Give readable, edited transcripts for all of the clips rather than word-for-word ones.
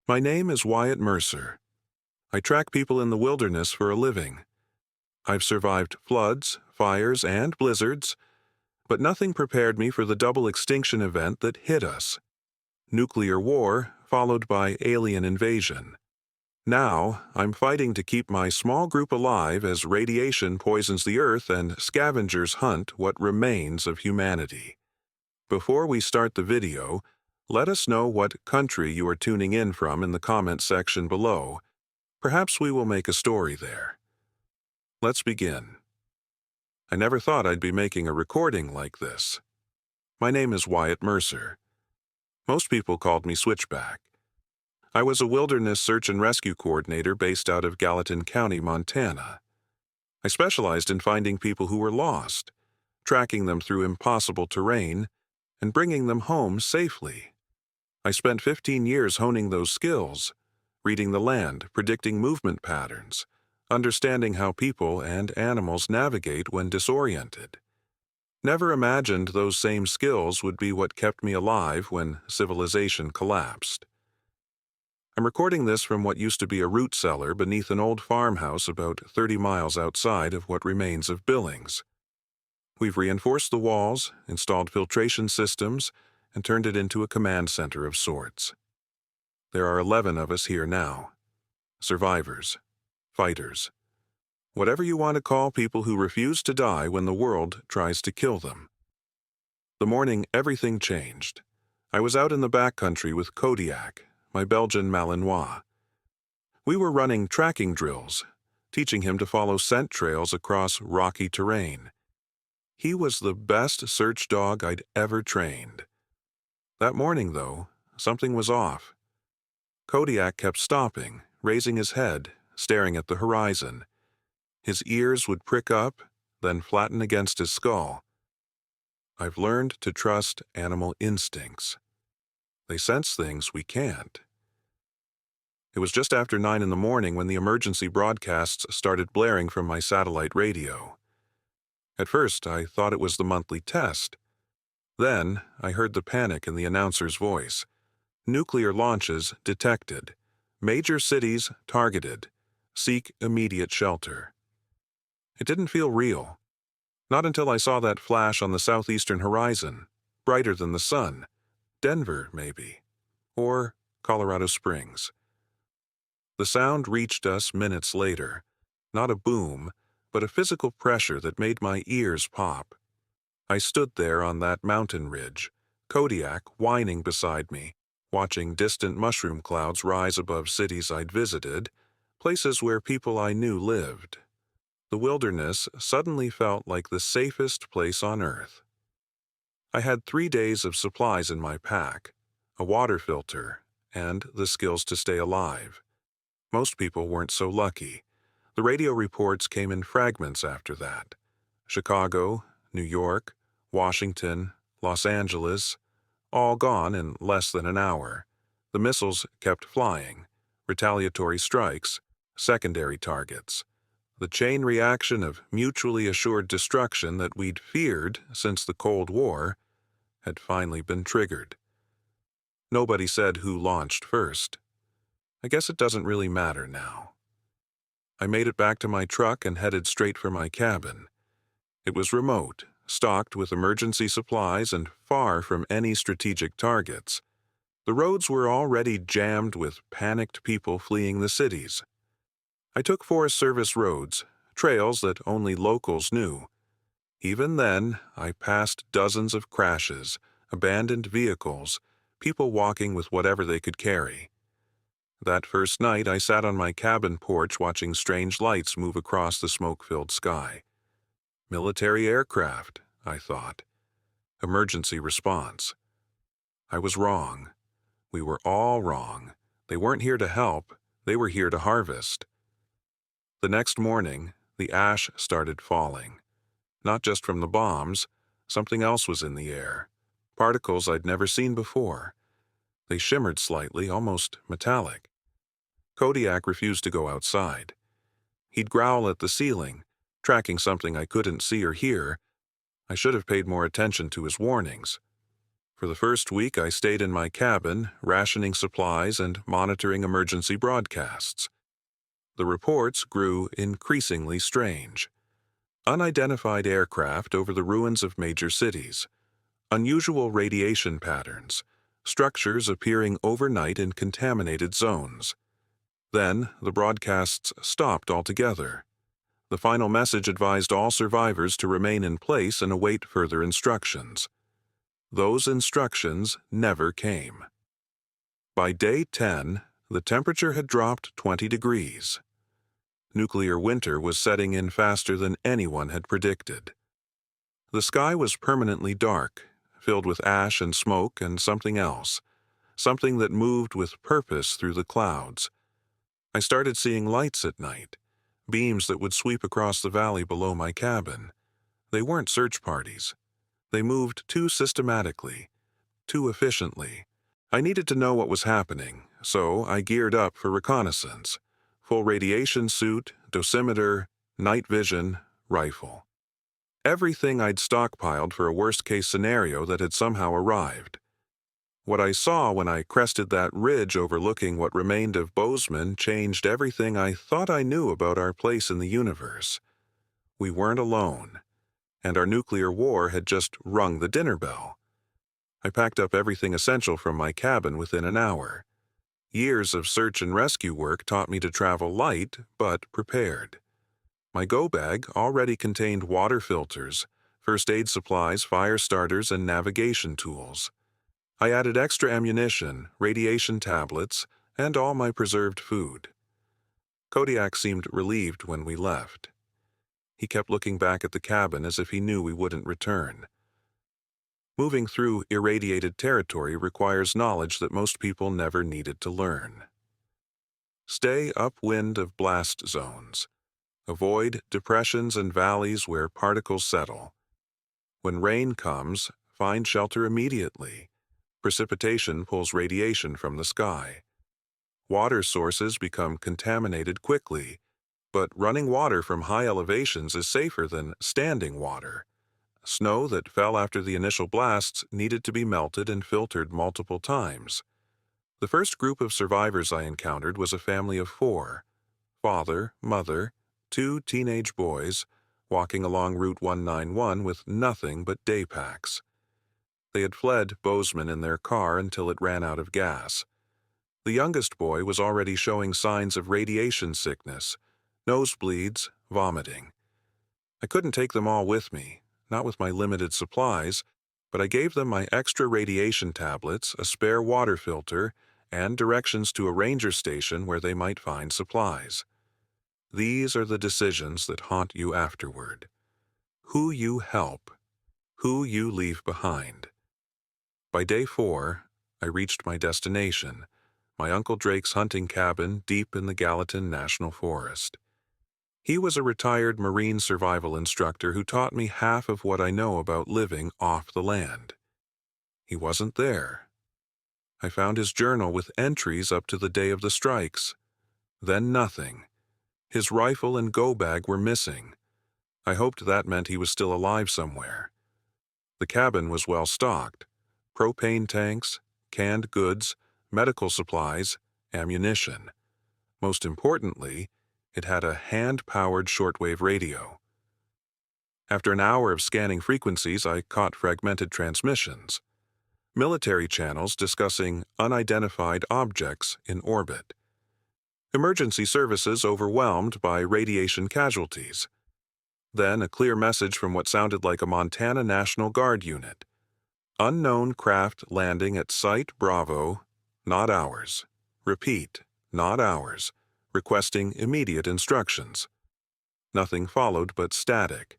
My name is Wyatt Mercer. I track people in the wilderness for a living. I've survived floods, fires, and blizzards, but nothing prepared me for the double extinction event that hit us. Nuclear war, followed by alien invasion. Now, I'm fighting to keep my small group alive as radiation poisons the earth and scavengers hunt what remains of humanity. Before we start the video, let us know what country you are tuning in from in the comment section below. Perhaps we will make a story there. Let's begin. I never thought I'd be making a recording like this. My name is Wyatt Mercer. Most people called me Switchback. I was a wilderness search and rescue coordinator based out of Gallatin County, Montana. I specialized in finding people who were lost, tracking them through impossible terrain, and bringing them home safely. I spent 15 years honing those skills, reading the land, predicting movement patterns, understanding how people and animals navigate when disoriented. Never imagined those same skills would be what kept me alive when civilization collapsed. I'm recording this from what used to be a root cellar beneath an old farmhouse about 30 miles outside of what remains of Billings. We've reinforced the walls, installed filtration systems, and turned it into a command center of sorts. There are 11 of us here now. Survivors, fighters, whatever you want to call people who refuse to die when the world tries to kill them. The morning everything changed. I was out in the backcountry with Kodiak, my Belgian Malinois. We were running tracking drills, teaching him to follow scent trails across rocky terrain. He was the best search dog I'd ever trained. That morning, though, something was off. Kodiak kept stopping, raising his head, staring at the horizon. His ears would prick up, then flatten against his skull. I've learned to trust animal instincts. They sense things we can't. It was just after 9 in the morning when the emergency broadcasts started blaring from my satellite radio. At first, I thought it was the monthly test. Then, I heard the panic in the announcer's voice. Nuclear launches detected. Major cities targeted. Seek immediate shelter. It didn't feel real. Not until I saw that flash on the southeastern horizon, brighter than the sun. Denver, maybe. Or Colorado Springs. The sound reached us minutes later. Not a boom, but a physical pressure that made my ears pop. I stood there on that mountain ridge, Kodiak whining beside me, watching distant mushroom clouds rise above cities I'd visited, places where people I knew lived. The wilderness suddenly felt like the safest place on earth. I had 3 days of supplies in my pack, a water filter, and the skills to stay alive. Most people weren't so lucky. The radio reports came in fragments after that. Chicago, New York, Washington, Los Angeles, all gone in less than an hour. The missiles kept flying, retaliatory strikes, secondary targets. The chain reaction of mutually assured destruction that we'd feared since the Cold War had finally been triggered. Nobody said who launched first. I guess it doesn't really matter now. I made it back to my truck and headed straight for my cabin. It was remote, stocked with emergency supplies and far from any strategic targets. The roads were already jammed with panicked people fleeing the cities. I took Forest Service roads, trails that only locals knew. Even then, I passed dozens of crashes, abandoned vehicles, people walking with whatever they could carry. That first night, I sat on my cabin porch watching strange lights move across the smoke-filled sky. Military aircraft, I thought. Emergency response. I was wrong. We were all wrong. They weren't here to help. They were here to harvest. The next morning, the ash started falling. Not just from the bombs, something else was in the air. Particles I'd never seen before. They shimmered slightly, almost metallic. Kodiak refused to go outside. He'd growl at the ceiling, tracking something I couldn't see or hear. I should have paid more attention to his warnings. For the first week, I stayed in my cabin, rationing supplies and monitoring emergency broadcasts. The reports grew increasingly strange. Unidentified aircraft over the ruins of major cities, unusual radiation patterns, structures appearing overnight in contaminated zones. Then, the broadcasts stopped altogether. The final message advised all survivors to remain in place and await further instructions. Those instructions never came. By day 10, the temperature had dropped 20 degrees. Nuclear winter was setting in faster than anyone had predicted. The sky was permanently dark, filled with ash and smoke and something else, something that moved with purpose through the clouds. I started seeing lights at night, beams that would sweep across the valley below my cabin. They weren't search parties. They moved too systematically, too efficiently. I needed to know what was happening, so I geared up for reconnaissance. Full radiation suit, dosimeter, night vision, rifle. Everything I'd stockpiled for a worst-case scenario that had somehow arrived. What I saw when I crested that ridge overlooking what remained of Bozeman changed everything I thought I knew about our place in the universe. We weren't alone, and our nuclear war had just rung the dinner bell. I packed up everything essential from my cabin within an hour. Years of search and rescue work taught me to travel light, but prepared. My go bag already contained water filters, first aid supplies, fire starters, and navigation tools. I added extra ammunition, radiation tablets, and all my preserved food. Kodiak seemed relieved when we left. He kept looking back at the cabin as if he knew we wouldn't return. Moving through irradiated territory requires knowledge that most people never needed to learn. Stay upwind of blast zones. Avoid depressions and valleys where particles settle. When rain comes, find shelter immediately. Precipitation pulls radiation from the sky. Water sources become contaminated quickly, but running water from high elevations is safer than standing water. Snow that fell after the initial blasts needed to be melted and filtered multiple times. The first group of survivors I encountered was a family of 4. Father, mother, 2 teenage boys, walking along Route 191 with nothing but day packs. They had fled Bozeman in their car until it ran out of gas. The youngest boy was already showing signs of radiation sickness, nosebleeds, vomiting. I couldn't take them all with me, not with my limited supplies, but I gave them my extra radiation tablets, a spare water filter, and directions to a ranger station where they might find supplies. These are the decisions that haunt you afterward. Who you help, who you leave behind. By day 4, I reached my destination, my Uncle Drake's hunting cabin deep in the Gallatin National Forest. He was a retired Marine survival instructor who taught me half of what I know about living off the land. He wasn't there. I found his journal with entries up to the day of the strikes. Then nothing. His rifle and go bag were missing. I hoped that meant he was still alive somewhere. The cabin was well stocked. Propane tanks, canned goods, medical supplies, ammunition. Most importantly, it had a hand-powered shortwave radio. After an hour of scanning frequencies, I caught fragmented transmissions. Military channels discussing unidentified objects in orbit. Emergency services overwhelmed by radiation casualties. Then a clear message from what sounded like a Montana National Guard unit. Unknown craft landing at Site Bravo, not ours. Repeat, not ours. Requesting immediate instructions. Nothing followed but static.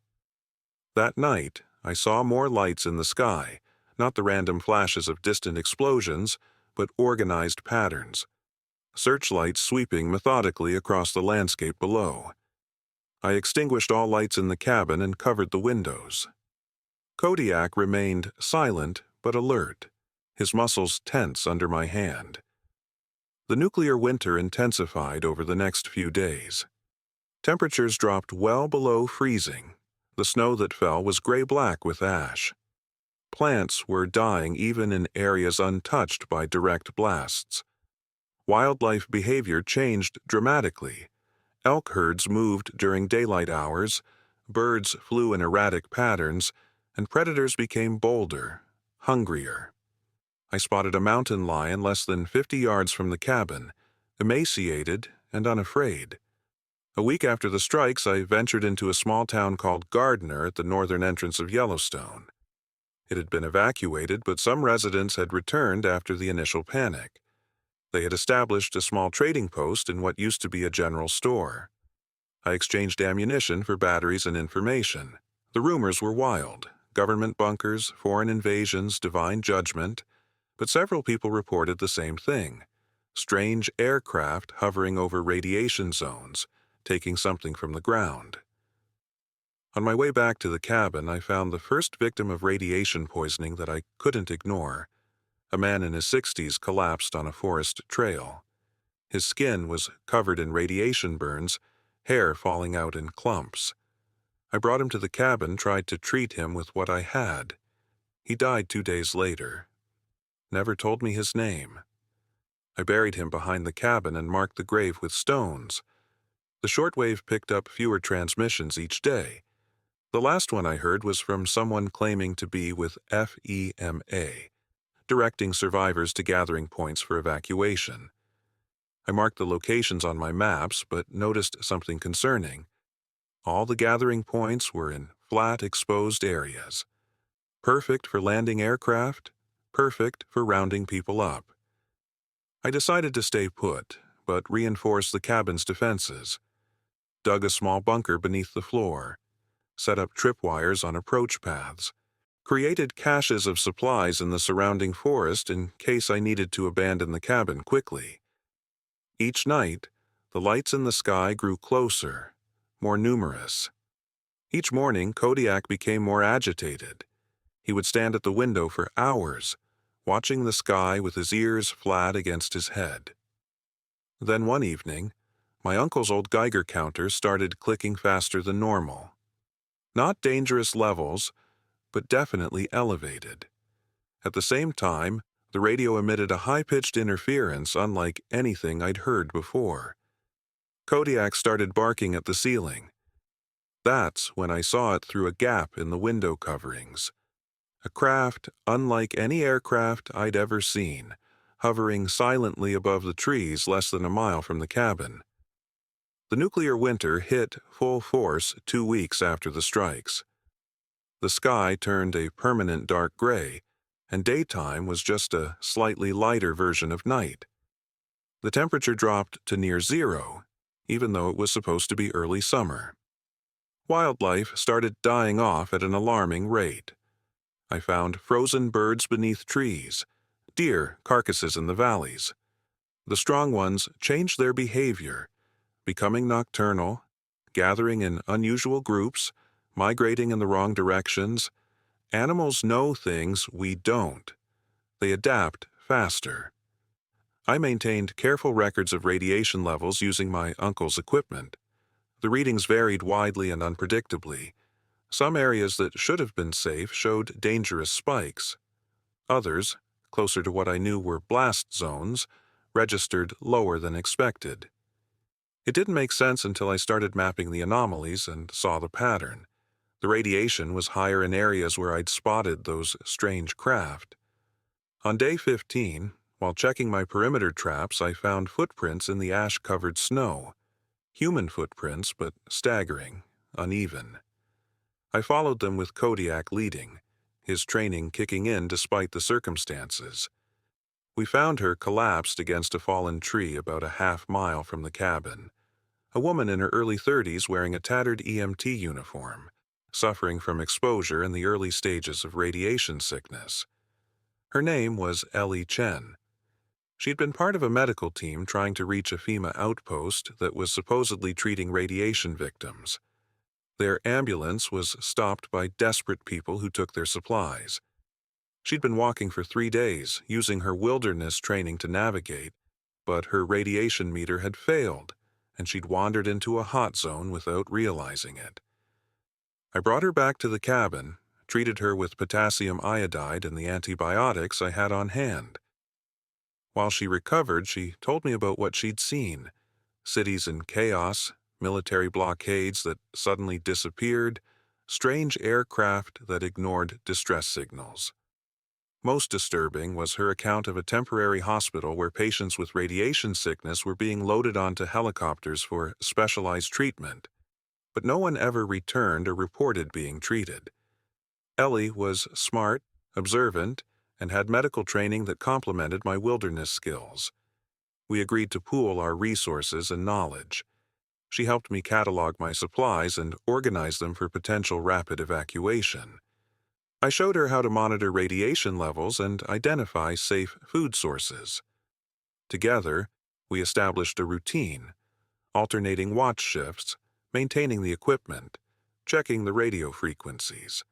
That night, I saw more lights in the sky, not the random flashes of distant explosions, but organized patterns. Searchlights sweeping methodically across the landscape below. I extinguished all lights in the cabin and covered the windows. Kodiak remained silent but alert, his muscles tense under my hand. The nuclear winter intensified over the next few days. Temperatures dropped well below freezing. The snow that fell was gray-black with ash. Plants were dying even in areas untouched by direct blasts. Wildlife behavior changed dramatically. Elk herds moved during daylight hours, birds flew in erratic patterns, and predators became bolder, hungrier. I spotted a mountain lion less than 50 yards from the cabin, emaciated and unafraid. A week after the strikes, I ventured into a small town called Gardner at the northern entrance of Yellowstone. It had been evacuated, but some residents had returned after the initial panic. They had established a small trading post in what used to be a general store. I exchanged ammunition for batteries and information. The rumors were wild: government bunkers, foreign invasions, divine judgment. But several people reported the same thing: strange aircraft hovering over radiation zones, taking something from the ground. On my way back to the cabin, I found the first victim of radiation poisoning that I couldn't ignore. A man in his 60s collapsed on a forest trail. His skin was covered in radiation burns, hair falling out in clumps. I brought him to the cabin, tried to treat him with what I had. He died 2 days later. Never told me his name. I buried him behind the cabin and marked the grave with stones. The shortwave picked up fewer transmissions each day. The last one I heard was from someone claiming to be with FEMA, directing survivors to gathering points for evacuation. I marked the locations on my maps, but noticed something concerning. All the gathering points were in flat, exposed areas. Perfect for landing aircraft, perfect for rounding people up. I decided to stay put, but reinforce the cabin's defenses. Dug a small bunker beneath the floor, set up tripwires on approach paths, created caches of supplies in the surrounding forest in case I needed to abandon the cabin quickly. Each night, the lights in the sky grew closer, more numerous. Each morning, Kodiak became more agitated. He would stand at the window for hours, watching the sky with his ears flat against his head. Then one evening, my uncle's old Geiger counter started clicking faster than normal. Not dangerous levels, but definitely elevated. At the same time, the radio emitted a high-pitched interference unlike anything I'd heard before. Kodiak started barking at the ceiling. That's when I saw it through a gap in the window coverings. A craft unlike any aircraft I'd ever seen, hovering silently above the trees less than a mile from the cabin. The nuclear winter hit full force 2 weeks after the strikes. The sky turned a permanent dark gray, and daytime was just a slightly lighter version of night. The temperature dropped to near zero, even though it was supposed to be early summer. Wildlife started dying off at an alarming rate. I found frozen birds beneath trees, deer carcasses in the valleys. The strong ones changed their behavior, becoming nocturnal, gathering in unusual groups, migrating in the wrong directions. Animals know things we don't. They adapt faster. I maintained careful records of radiation levels using my uncle's equipment. The readings varied widely and unpredictably. Some areas that should have been safe showed dangerous spikes. Others, closer to what I knew were blast zones, registered lower than expected. It didn't make sense until I started mapping the anomalies and saw the pattern. The radiation was higher in areas where I'd spotted those strange craft. On day 15, while checking my perimeter traps, I found footprints in the ash-covered snow. Human footprints, but staggering, uneven. I followed them with Kodiak leading, his training kicking in despite the circumstances. We found her collapsed against a fallen tree about a half-mile from the cabin. A woman in her early 30s wearing a tattered EMT uniform, suffering from exposure in the early stages of radiation sickness. Her name was Ellie Chen. She'd been part of a medical team trying to reach a FEMA outpost that was supposedly treating radiation victims. Their ambulance was stopped by desperate people who took their supplies. She'd been walking for 3 days, using her wilderness training to navigate, but her radiation meter had failed, and she'd wandered into a hot zone without realizing it. I brought her back to the cabin, treated her with potassium iodide and the antibiotics I had on hand. While she recovered, she told me about what she'd seen: cities in chaos, military blockades that suddenly disappeared, strange aircraft that ignored distress signals. Most disturbing was her account of a temporary hospital where patients with radiation sickness were being loaded onto helicopters for specialized treatment, but no one ever returned or reported being treated. Ellie was smart, observant, and had medical training that complemented my wilderness skills. We agreed to pool our resources and knowledge. She helped me catalog my supplies and organize them for potential rapid evacuation. I showed her how to monitor radiation levels and identify safe food sources. Together, we established a routine, alternating watch shifts, maintaining the equipment, checking the radio frequencies.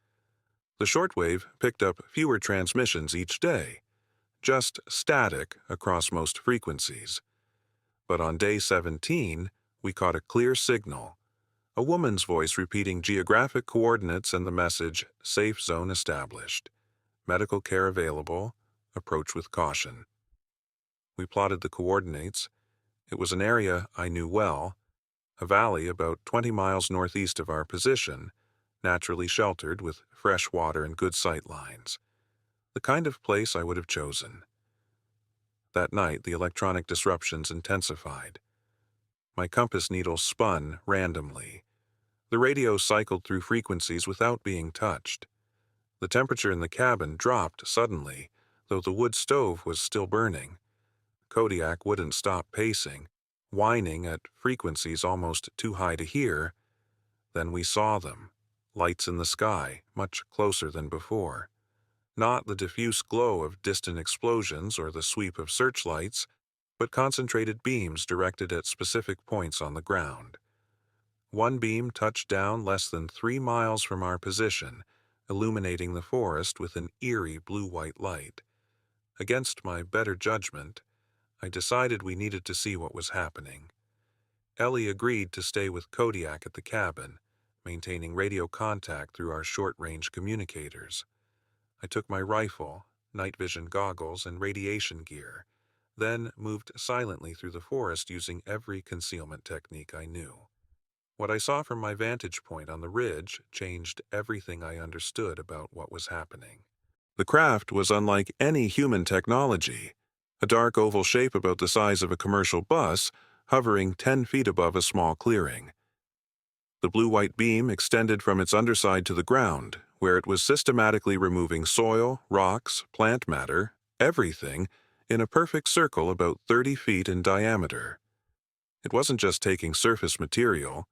The shortwave picked up fewer transmissions each day, just static across most frequencies. But on day 17, we caught a clear signal, a woman's voice repeating geographic coordinates and the message, "Safe zone established. Medical care available. Approach with caution." We plotted the coordinates. It was an area I knew well, a valley about 20 miles northeast of our position, naturally sheltered with fresh water and good sight lines. The kind of place I would have chosen. That night, the electronic disruptions intensified. My compass needle spun randomly. The radio cycled through frequencies without being touched. The temperature in the cabin dropped suddenly, though the wood stove was still burning. Kodiak wouldn't stop pacing, whining at frequencies almost too high to hear. Then we saw them, lights in the sky, much closer than before. Not the diffuse glow of distant explosions or the sweep of searchlights, but concentrated beams directed at specific points on the ground. One beam touched down less than 3 miles from our position, illuminating the forest with an eerie blue-white light. Against my better judgment, I decided we needed to see what was happening. Ellie agreed to stay with Kodiak at the cabin, maintaining radio contact through our short-range communicators. I took my rifle, night vision goggles, and radiation gear, then moved silently through the forest using every concealment technique I knew. What I saw from my vantage point on the ridge changed everything I understood about what was happening. The craft was unlike any human technology, a dark oval shape about the size of a commercial bus, hovering 10 feet above a small clearing. The blue-white beam extended from its underside to the ground, where it was systematically removing soil, rocks, plant matter, everything, in a perfect circle about 30 feet in diameter. It wasn't just taking surface material.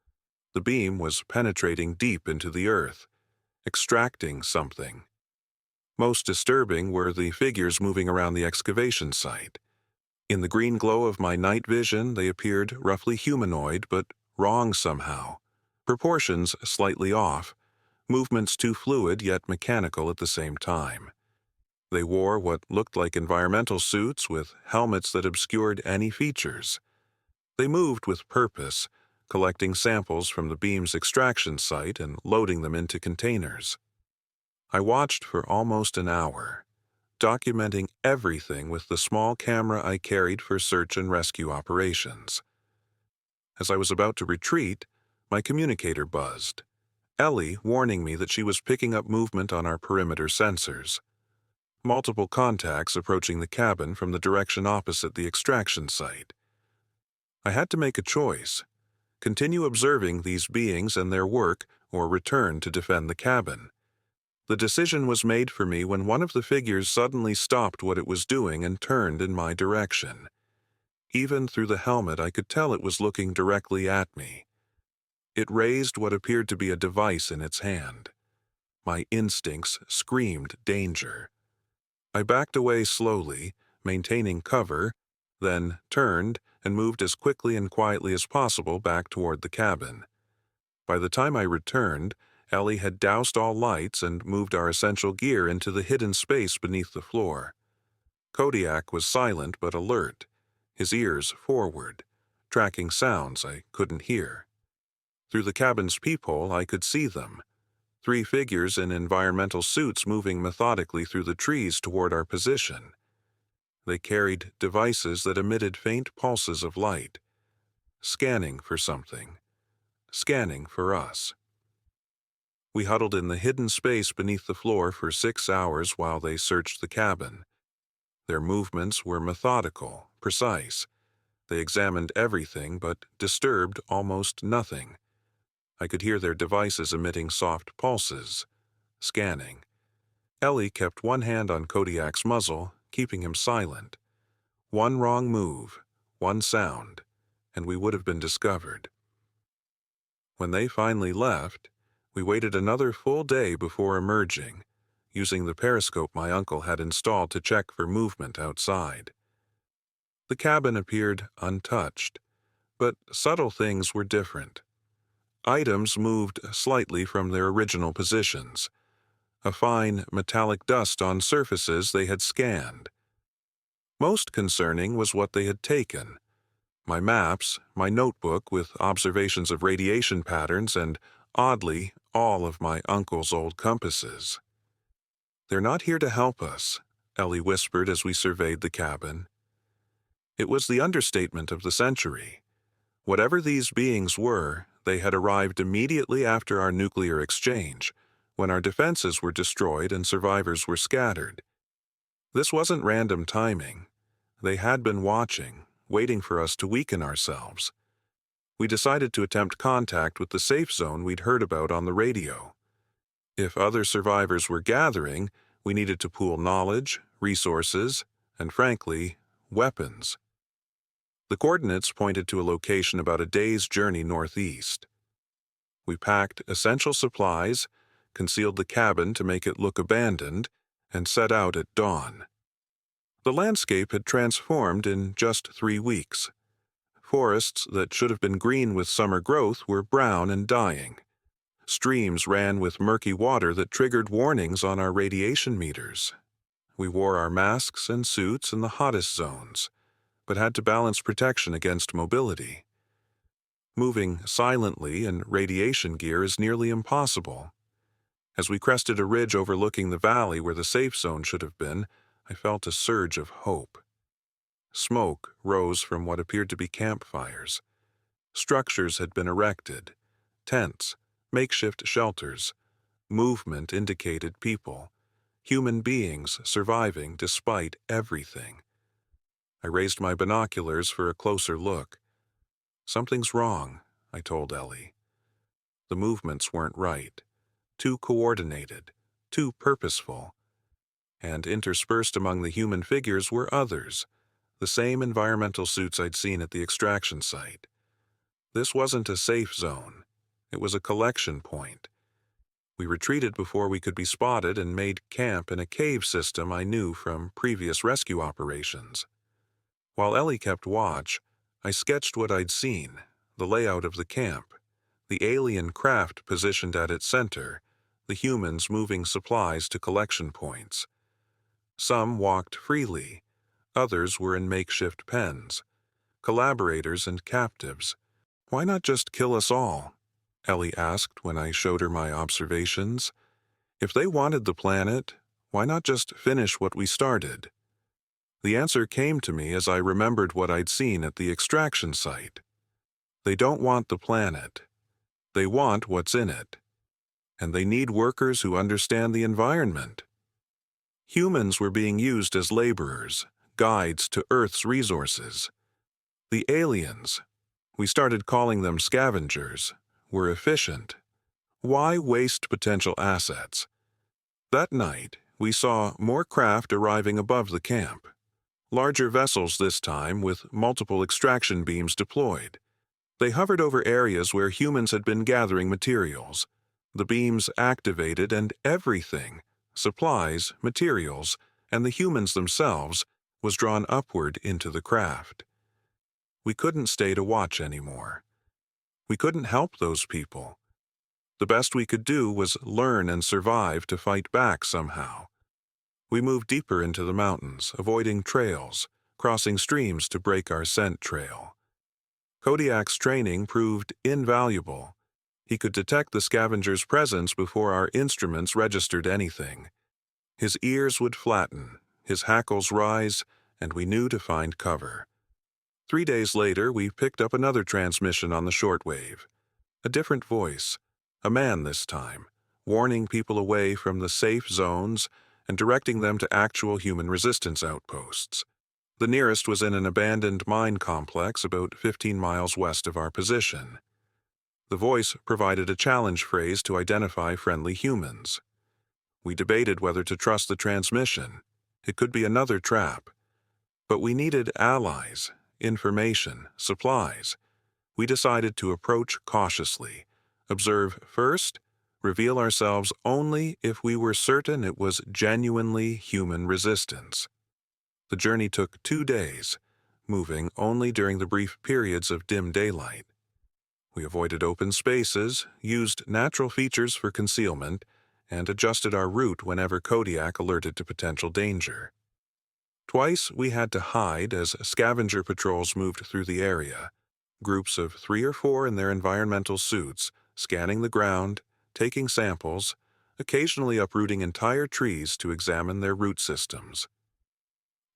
The beam was penetrating deep into the earth, extracting something. Most disturbing were the figures moving around the excavation site. In the green glow of my night vision, they appeared roughly humanoid, but wrong somehow. Proportions slightly off, movements too fluid yet mechanical at the same time. They wore what looked like environmental suits with helmets that obscured any features. They moved with purpose, collecting samples from the beam's extraction site and loading them into containers. I watched for almost an hour, documenting everything with the small camera I carried for search and rescue operations. As I was about to retreat, my communicator buzzed, Ellie warning me that she was picking up movement on our perimeter sensors. Multiple contacts approaching the cabin from the direction opposite the extraction site. I had to make a choice: continue observing these beings and their work, or return to defend the cabin. The decision was made for me when one of the figures suddenly stopped what it was doing and turned in my direction. Even through the helmet, I could tell it was looking directly at me. It raised what appeared to be a device in its hand. My instincts screamed danger. I backed away slowly, maintaining cover, then turned and moved as quickly and quietly as possible back toward the cabin. By the time I returned, Ellie had doused all lights and moved our essential gear into the hidden space beneath the floor. Kodiak was silent but alert, his ears forward, tracking sounds I couldn't hear. Through the cabin's peephole, I could see them. 3 figures in environmental suits moving methodically through the trees toward our position. They carried devices that emitted faint pulses of light, scanning for something, scanning for us. We huddled in the hidden space beneath the floor for 6 hours while they searched the cabin. Their movements were methodical, precise. They examined everything but disturbed almost nothing. I could hear their devices emitting soft pulses, scanning. Ellie kept one hand on Kodiak's muzzle, keeping him silent. One wrong move, one sound, and we would have been discovered. When they finally left, we waited another full day before emerging, using the periscope my uncle had installed to check for movement outside. The cabin appeared untouched, but subtle things were different. Items moved slightly from their original positions, a fine metallic dust on surfaces they had scanned. Most concerning was what they had taken: my maps, my notebook with observations of radiation patterns, and, oddly, all of my uncle's old compasses. "They're not here to help us," Ellie whispered as we surveyed the cabin. It was the understatement of the century. Whatever these beings were, they had arrived immediately after our nuclear exchange, when our defenses were destroyed and survivors were scattered. This wasn't random timing. They had been watching, waiting for us to weaken ourselves. We decided to attempt contact with the safe zone we'd heard about on the radio. If other survivors were gathering, we needed to pool knowledge, resources, and frankly, weapons. The coordinates pointed to a location about a day's journey northeast. We packed essential supplies, concealed the cabin to make it look abandoned, and set out at dawn. The landscape had transformed in just 3 weeks. Forests that should have been green with summer growth were brown and dying. Streams ran with murky water that triggered warnings on our radiation meters. We wore our masks and suits in the hottest zones, but had to balance protection against mobility. Moving silently in radiation gear is nearly impossible. As we crested a ridge overlooking the valley where the safe zone should have been, I felt a surge of hope. Smoke rose from what appeared to be campfires. Structures had been erected, tents, makeshift shelters. Movement indicated people, human beings surviving despite everything. I raised my binoculars for a closer look. "Something's wrong," I told Ellie. The movements weren't right, too coordinated, too purposeful. And interspersed among the human figures were others, the same environmental suits I'd seen at the extraction site. This wasn't a safe zone. It was a collection point. We retreated before we could be spotted and made camp in a cave system I knew from previous rescue operations. While Ellie kept watch, I sketched what I'd seen, the layout of the camp, the alien craft positioned at its center, the humans moving supplies to collection points. Some walked freely, others were in makeshift pens, collaborators and captives. "Why not just kill us all?" Ellie asked when I showed her my observations. "If they wanted the planet, why not just finish what we started?" The answer came to me as I remembered what I'd seen at the extraction site. They don't want the planet. They want what's in it. And they need workers who understand the environment. Humans were being used as laborers, guides to Earth's resources. The aliens, we started calling them scavengers, were efficient. Why waste potential assets? That night, we saw more craft arriving above the camp. Larger vessels this time with multiple extraction beams deployed. They hovered over areas where humans had been gathering materials. The beams activated and everything, supplies, materials, and the humans themselves, was drawn upward into the craft. We couldn't stay to watch anymore. We couldn't help those people. The best we could do was learn and survive to fight back somehow. We moved deeper into the mountains, avoiding trails, crossing streams to break our scent trail. Kodiak's training proved invaluable. He could detect the scavenger's presence before our instruments registered anything. His ears would flatten, his hackles rise, and we knew to find cover. 3 days later, we picked up another transmission on the shortwave. A different voice, a man this time, warning people away from the safe zones and directing them to actual human resistance outposts. The nearest was in an abandoned mine complex about 15 miles west of our position. The voice provided a challenge phrase to identify friendly humans. We debated whether to trust the transmission. It could be another trap. But we needed allies, information, supplies. We decided to approach cautiously, observe first, reveal ourselves only if we were certain it was genuinely human resistance. The journey took 2 days, moving only during the brief periods of dim daylight. We avoided open spaces, used natural features for concealment, and adjusted our route whenever Kodiak alerted to potential danger. Twice we had to hide as scavenger patrols moved through the area, groups of 3 or 4 in their environmental suits, scanning the ground, taking samples, occasionally uprooting entire trees to examine their root systems.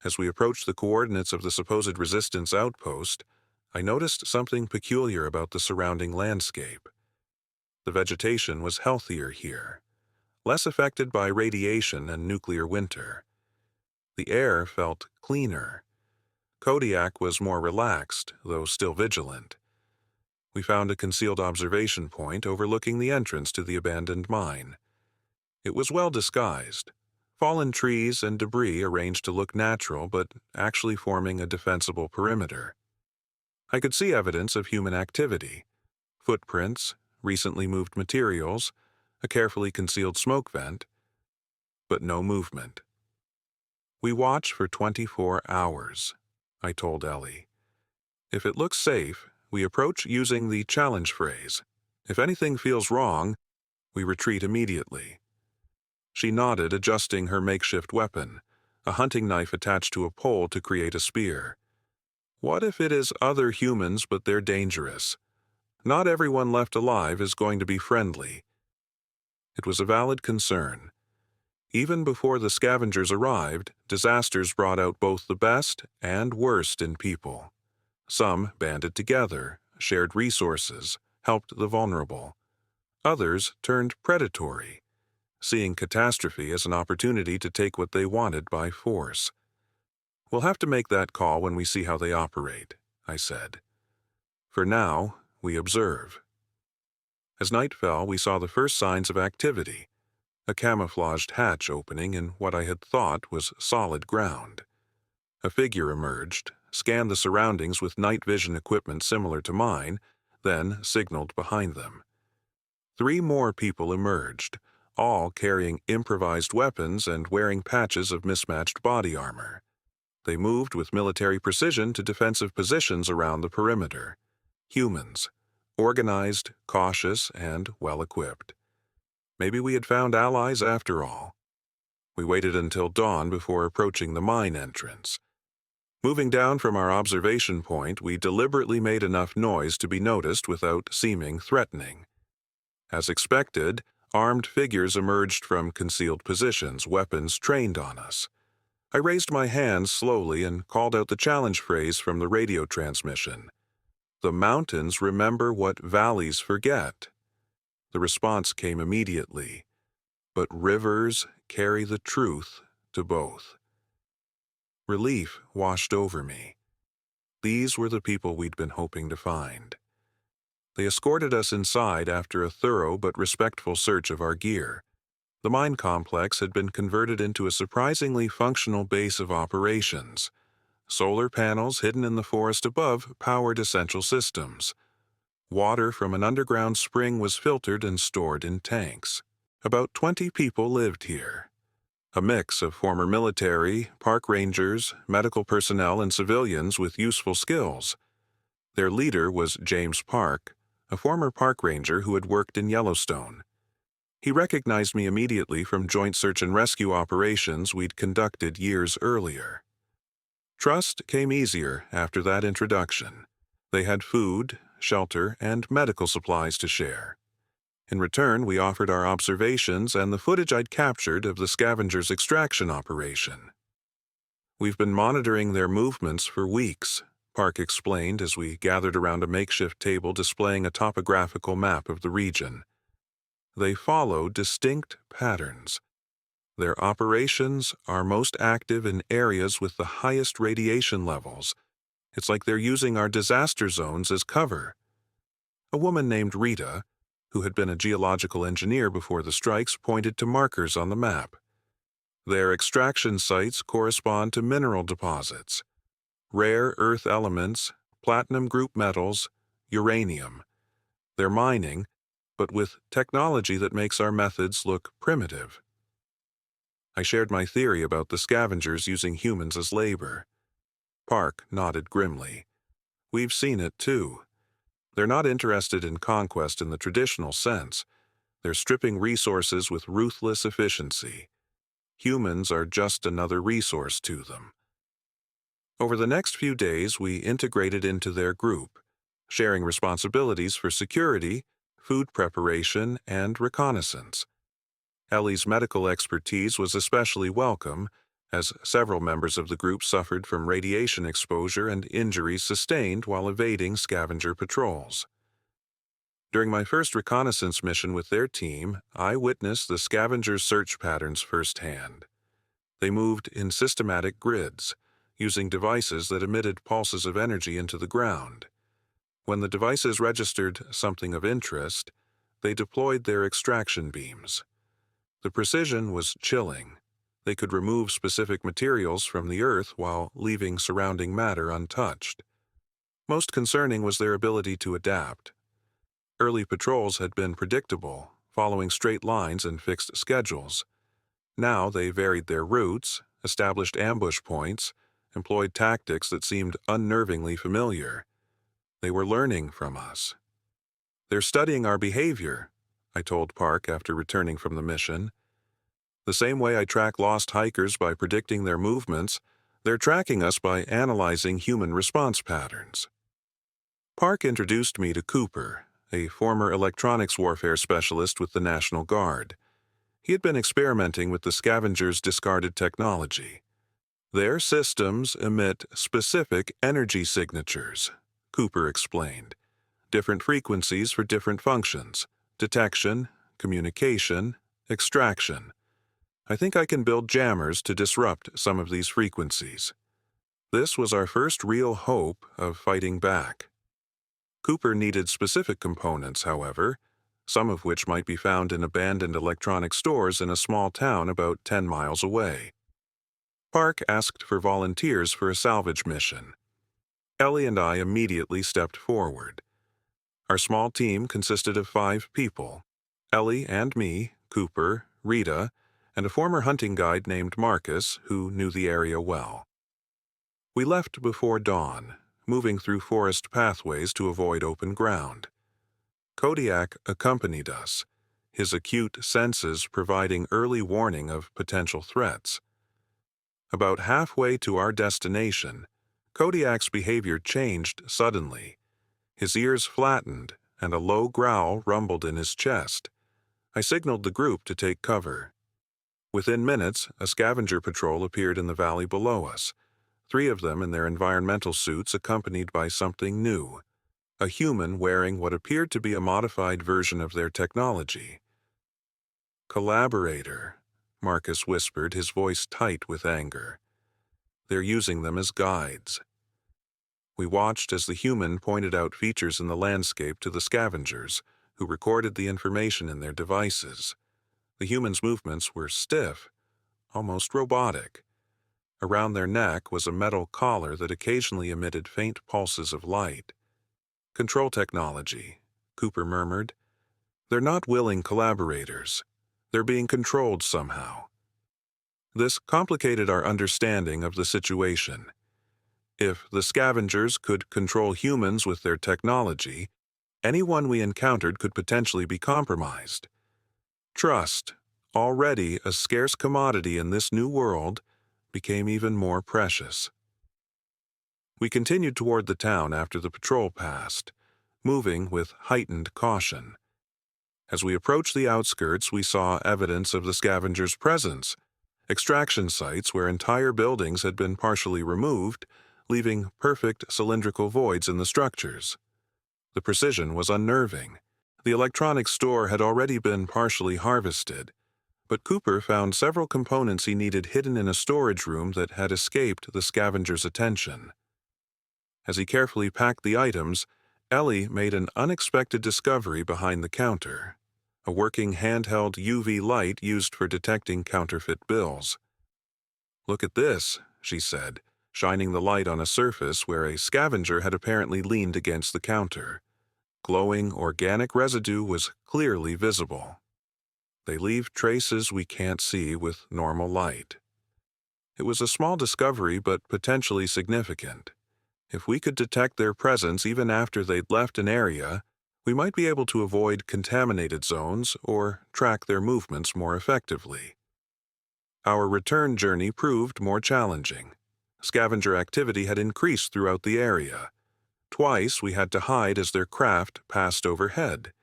As we approached the coordinates of the supposed resistance outpost, I noticed something peculiar about the surrounding landscape. The vegetation was healthier here, less affected by radiation and nuclear winter. The air felt cleaner. Kodiak was more relaxed, though still vigilant. We found a concealed observation point overlooking the entrance to the abandoned mine. It was well disguised. Fallen trees and debris arranged to look natural, but actually forming a defensible perimeter. I could see evidence of human activity: footprints, recently moved materials, a carefully concealed smoke vent, but no movement. We watch for 24 hours, I told Ellie. If it looks safe, we approach using the challenge phrase. If anything feels wrong, we retreat immediately. She nodded, adjusting her makeshift weapon, a hunting knife attached to a pole to create a spear. What if it is other humans, but they're dangerous? Not everyone left alive is going to be friendly. It was a valid concern. Even before the scavengers arrived, disasters brought out both the best and worst in people. Some banded together, shared resources, helped the vulnerable. Others turned predatory, seeing catastrophe as an opportunity to take what they wanted by force. We'll have to make that call when we see how they operate, I said. For now, we observe. As night fell, we saw the first signs of activity, a camouflaged hatch opening in what I had thought was solid ground. A figure emerged, scanned the surroundings with night vision equipment similar to mine, then signaled behind them. 3 more people emerged, all carrying improvised weapons and wearing patches of mismatched body armor. They moved with military precision to defensive positions around the perimeter. Humans, organized, cautious, and well-equipped. Maybe we had found allies after all. We waited until dawn before approaching the mine entrance. Moving down from our observation point, we deliberately made enough noise to be noticed without seeming threatening. As expected, armed figures emerged from concealed positions, weapons trained on us. I raised my hand slowly and called out the challenge phrase from the radio transmission. The mountains remember what valleys forget. The response came immediately. But rivers carry the truth to both. Relief washed over me. These were the people we'd been hoping to find. They escorted us inside after a thorough but respectful search of our gear. The mine complex had been converted into a surprisingly functional base of operations. Solar panels hidden in the forest above powered essential systems. Water from an underground spring was filtered and stored in tanks. About 20 people lived here. A mix of former military, park rangers, medical personnel, and civilians with useful skills. Their leader was James Park, a former park ranger who had worked in Yellowstone. He recognized me immediately from joint search and rescue operations we'd conducted years earlier. Trust came easier after that introduction. They had food, shelter, and medical supplies to share. In return, we offered our observations and the footage I'd captured of the scavengers' extraction operation. We've been monitoring their movements for weeks, Park explained as we gathered around a makeshift table displaying a topographical map of the region. They follow distinct patterns. Their operations are most active in areas with the highest radiation levels. It's like they're using our disaster zones as cover. A woman named Rita, who had been a geological engineer before the strikes, pointed to markers on the map. Their extraction sites correspond to mineral deposits, rare earth elements, platinum group metals, uranium. They're mining, but with technology that makes our methods look primitive. I shared my theory about the scavengers using humans as labor. Park nodded grimly. We've seen it too. They're not interested in conquest in the traditional sense. They're stripping resources with ruthless efficiency. Humans are just another resource to them. Over the next few days, we integrated into their group, sharing responsibilities for security, food preparation, and reconnaissance. Ellie's medical expertise was especially welcome, as several members of the group suffered from radiation exposure and injuries sustained while evading scavenger patrols. During my first reconnaissance mission with their team, I witnessed the scavengers' search patterns firsthand. They moved in systematic grids, using devices that emitted pulses of energy into the ground. When the devices registered something of interest, they deployed their extraction beams. The precision was chilling. They could remove specific materials from the earth while leaving surrounding matter untouched. Most concerning was their ability to adapt. Early patrols had been predictable, following straight lines and fixed schedules. Now they varied their routes, established ambush points, employed tactics that seemed unnervingly familiar. They were learning from us. They're studying our behavior, I told Park after returning from the mission. The same way I track lost hikers by predicting their movements, they're tracking us by analyzing human response patterns. Park introduced me to Cooper, a former electronics warfare specialist with the National Guard. He had been experimenting with the scavengers' discarded technology. Their systems emit specific energy signatures, Cooper explained. Different frequencies for different functions: detection, communication, extraction. I think I can build jammers to disrupt some of these frequencies. This was our first real hope of fighting back. Cooper needed specific components, however, some of which might be found in abandoned electronic stores in a small town about 10 miles away. Park asked for volunteers for a salvage mission. Ellie and I immediately stepped forward. Our small team consisted of 5 people: Ellie and me, Cooper, Rita, and a former hunting guide named Marcus who knew the area well. We left before dawn, moving through forest pathways to avoid open ground. Kodiak accompanied us, his acute senses providing early warning of potential threats. About halfway to our destination, Kodiak's behavior changed suddenly. His ears flattened, and a low growl rumbled in his chest. I signaled the group to take cover. Within minutes, a scavenger patrol appeared in the valley below us, 3 of them in their environmental suits accompanied by something new, a human wearing what appeared to be a modified version of their technology. "Collaborator," Marcus whispered, his voice tight with anger. "They're using them as guides." We watched as the human pointed out features in the landscape to the scavengers, who recorded the information in their devices. The human's movements were stiff, almost robotic. Around their neck was a metal collar that occasionally emitted faint pulses of light. "Control technology," Cooper murmured. "They're not willing collaborators. They're being controlled somehow." This complicated our understanding of the situation. If the scavengers could control humans with their technology, anyone we encountered could potentially be compromised. Trust, already a scarce commodity in this new world, became even more precious. We continued toward the town after the patrol passed, moving with heightened caution. As we approached the outskirts, we saw evidence of the scavengers' presence. Extraction sites where entire buildings had been partially removed, leaving perfect cylindrical voids in the structures. The precision was unnerving. The electronics store had already been partially harvested, but Cooper found several components he needed hidden in a storage room that had escaped the scavengers' attention. As he carefully packed the items, Ellie made an unexpected discovery behind the counter: a working handheld UV light used for detecting counterfeit bills. "Look at this," she said, shining the light on a surface where a scavenger had apparently leaned against the counter. Glowing organic residue was clearly visible. "They leave traces we can't see with normal light." It was a small discovery, but potentially significant. If we could detect their presence even after they'd left an area, we might be able to avoid contaminated zones or track their movements more effectively. Our return journey proved more challenging. Scavenger activity had increased throughout the area. Twice we had to hide as their craft passed overhead,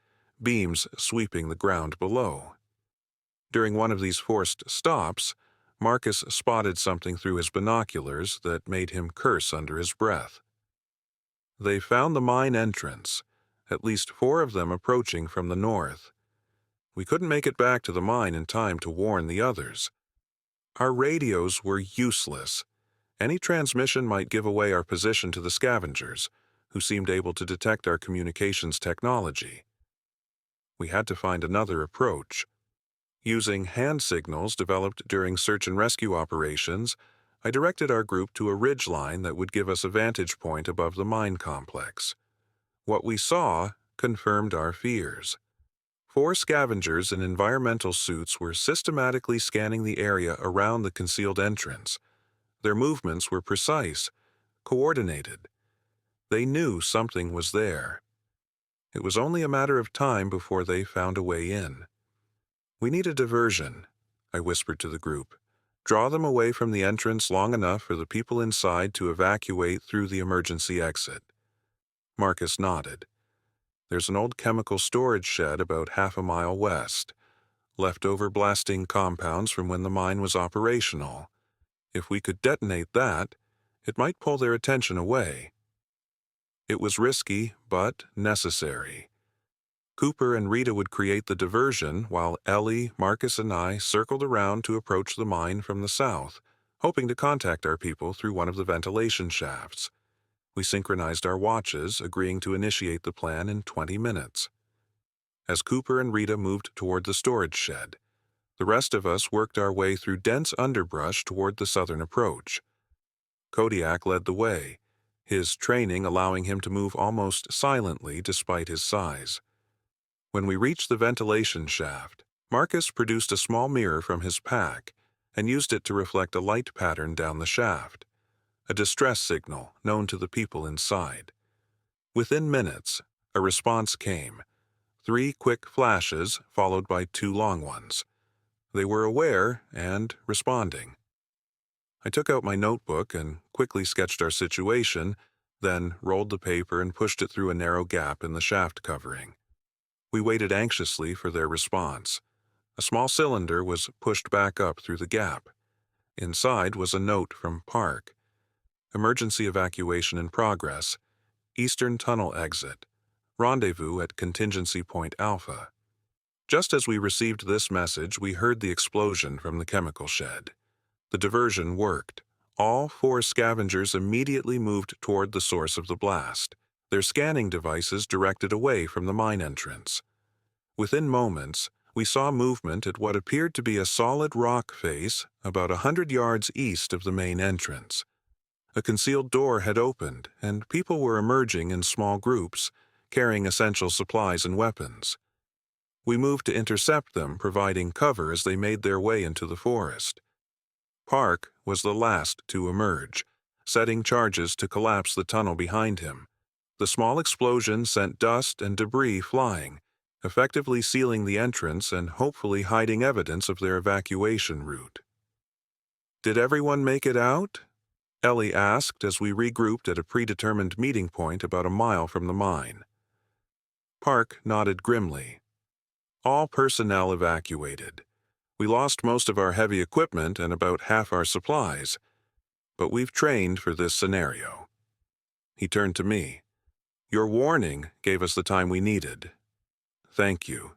beams sweeping the ground below. During one of these forced stops, Marcus spotted something through his binoculars that made him curse under his breath. They found the mine entrance, at least 4 of them approaching from the north. We couldn't make it back to the mine in time to warn the others. Our radios were useless. Any transmission might give away our position to the scavengers, who seemed able to detect our communications technology. We had to find another approach. Using hand signals developed during search and rescue operations, I directed our group to a ridgeline that would give us a vantage point above the mine complex. What we saw confirmed our fears. 4 scavengers in environmental suits were systematically scanning the area around the concealed entrance. Their movements were precise, coordinated. They knew something was there. It was only a matter of time before they found a way in. "We need a diversion," I whispered to the group. "Draw them away from the entrance long enough for the people inside to evacuate through the emergency exit." Marcus nodded. "There's an old chemical storage shed about half a mile west. Leftover blasting compounds from when the mine was operational. If we could detonate that, it might pull their attention away." It was risky, but necessary. Cooper and Rita would create the diversion, while Ellie, Marcus, and I circled around to approach the mine from the south, hoping to contact our people through one of the ventilation shafts. We synchronized our watches, agreeing to initiate the plan in 20 minutes. As Cooper and Rita moved toward the storage shed, the rest of us worked our way through dense underbrush toward the southern approach. Kodiak led the way, his training allowing him to move almost silently despite his size. When we reached the ventilation shaft, Marcus produced a small mirror from his pack and used it to reflect a light pattern down the shaft, a distress signal known to the people inside. Within minutes, a response came, 3 quick flashes followed by 2 long ones. They were aware and responding. I took out my notebook and quickly sketched our situation, then rolled the paper and pushed it through a narrow gap in the shaft covering. We waited anxiously for their response. A small cylinder was pushed back up through the gap. Inside was a note from Park. "Emergency evacuation in progress. Eastern tunnel exit. Rendezvous at Contingency Point Alpha." Just as we received this message, we heard the explosion from the chemical shed. The diversion worked. All 4 scavengers immediately moved toward the source of the blast, their scanning devices directed away from the mine entrance. Within moments, we saw movement at what appeared to be a solid rock face about 100 yards east of the main entrance. A concealed door had opened, and people were emerging in small groups, carrying essential supplies and weapons. We moved to intercept them, providing cover as they made their way into the forest. Park was the last to emerge, setting charges to collapse the tunnel behind him. The small explosion sent dust and debris flying, effectively sealing the entrance and hopefully hiding evidence of their evacuation route. "Did everyone make it out?" Ellie asked as we regrouped at a predetermined meeting point about a mile from the mine. Park nodded grimly. All personnel evacuated. We lost most of our heavy equipment and about half our supplies, but we've trained for this scenario. He turned to me. Your warning gave us the time we needed. Thank you.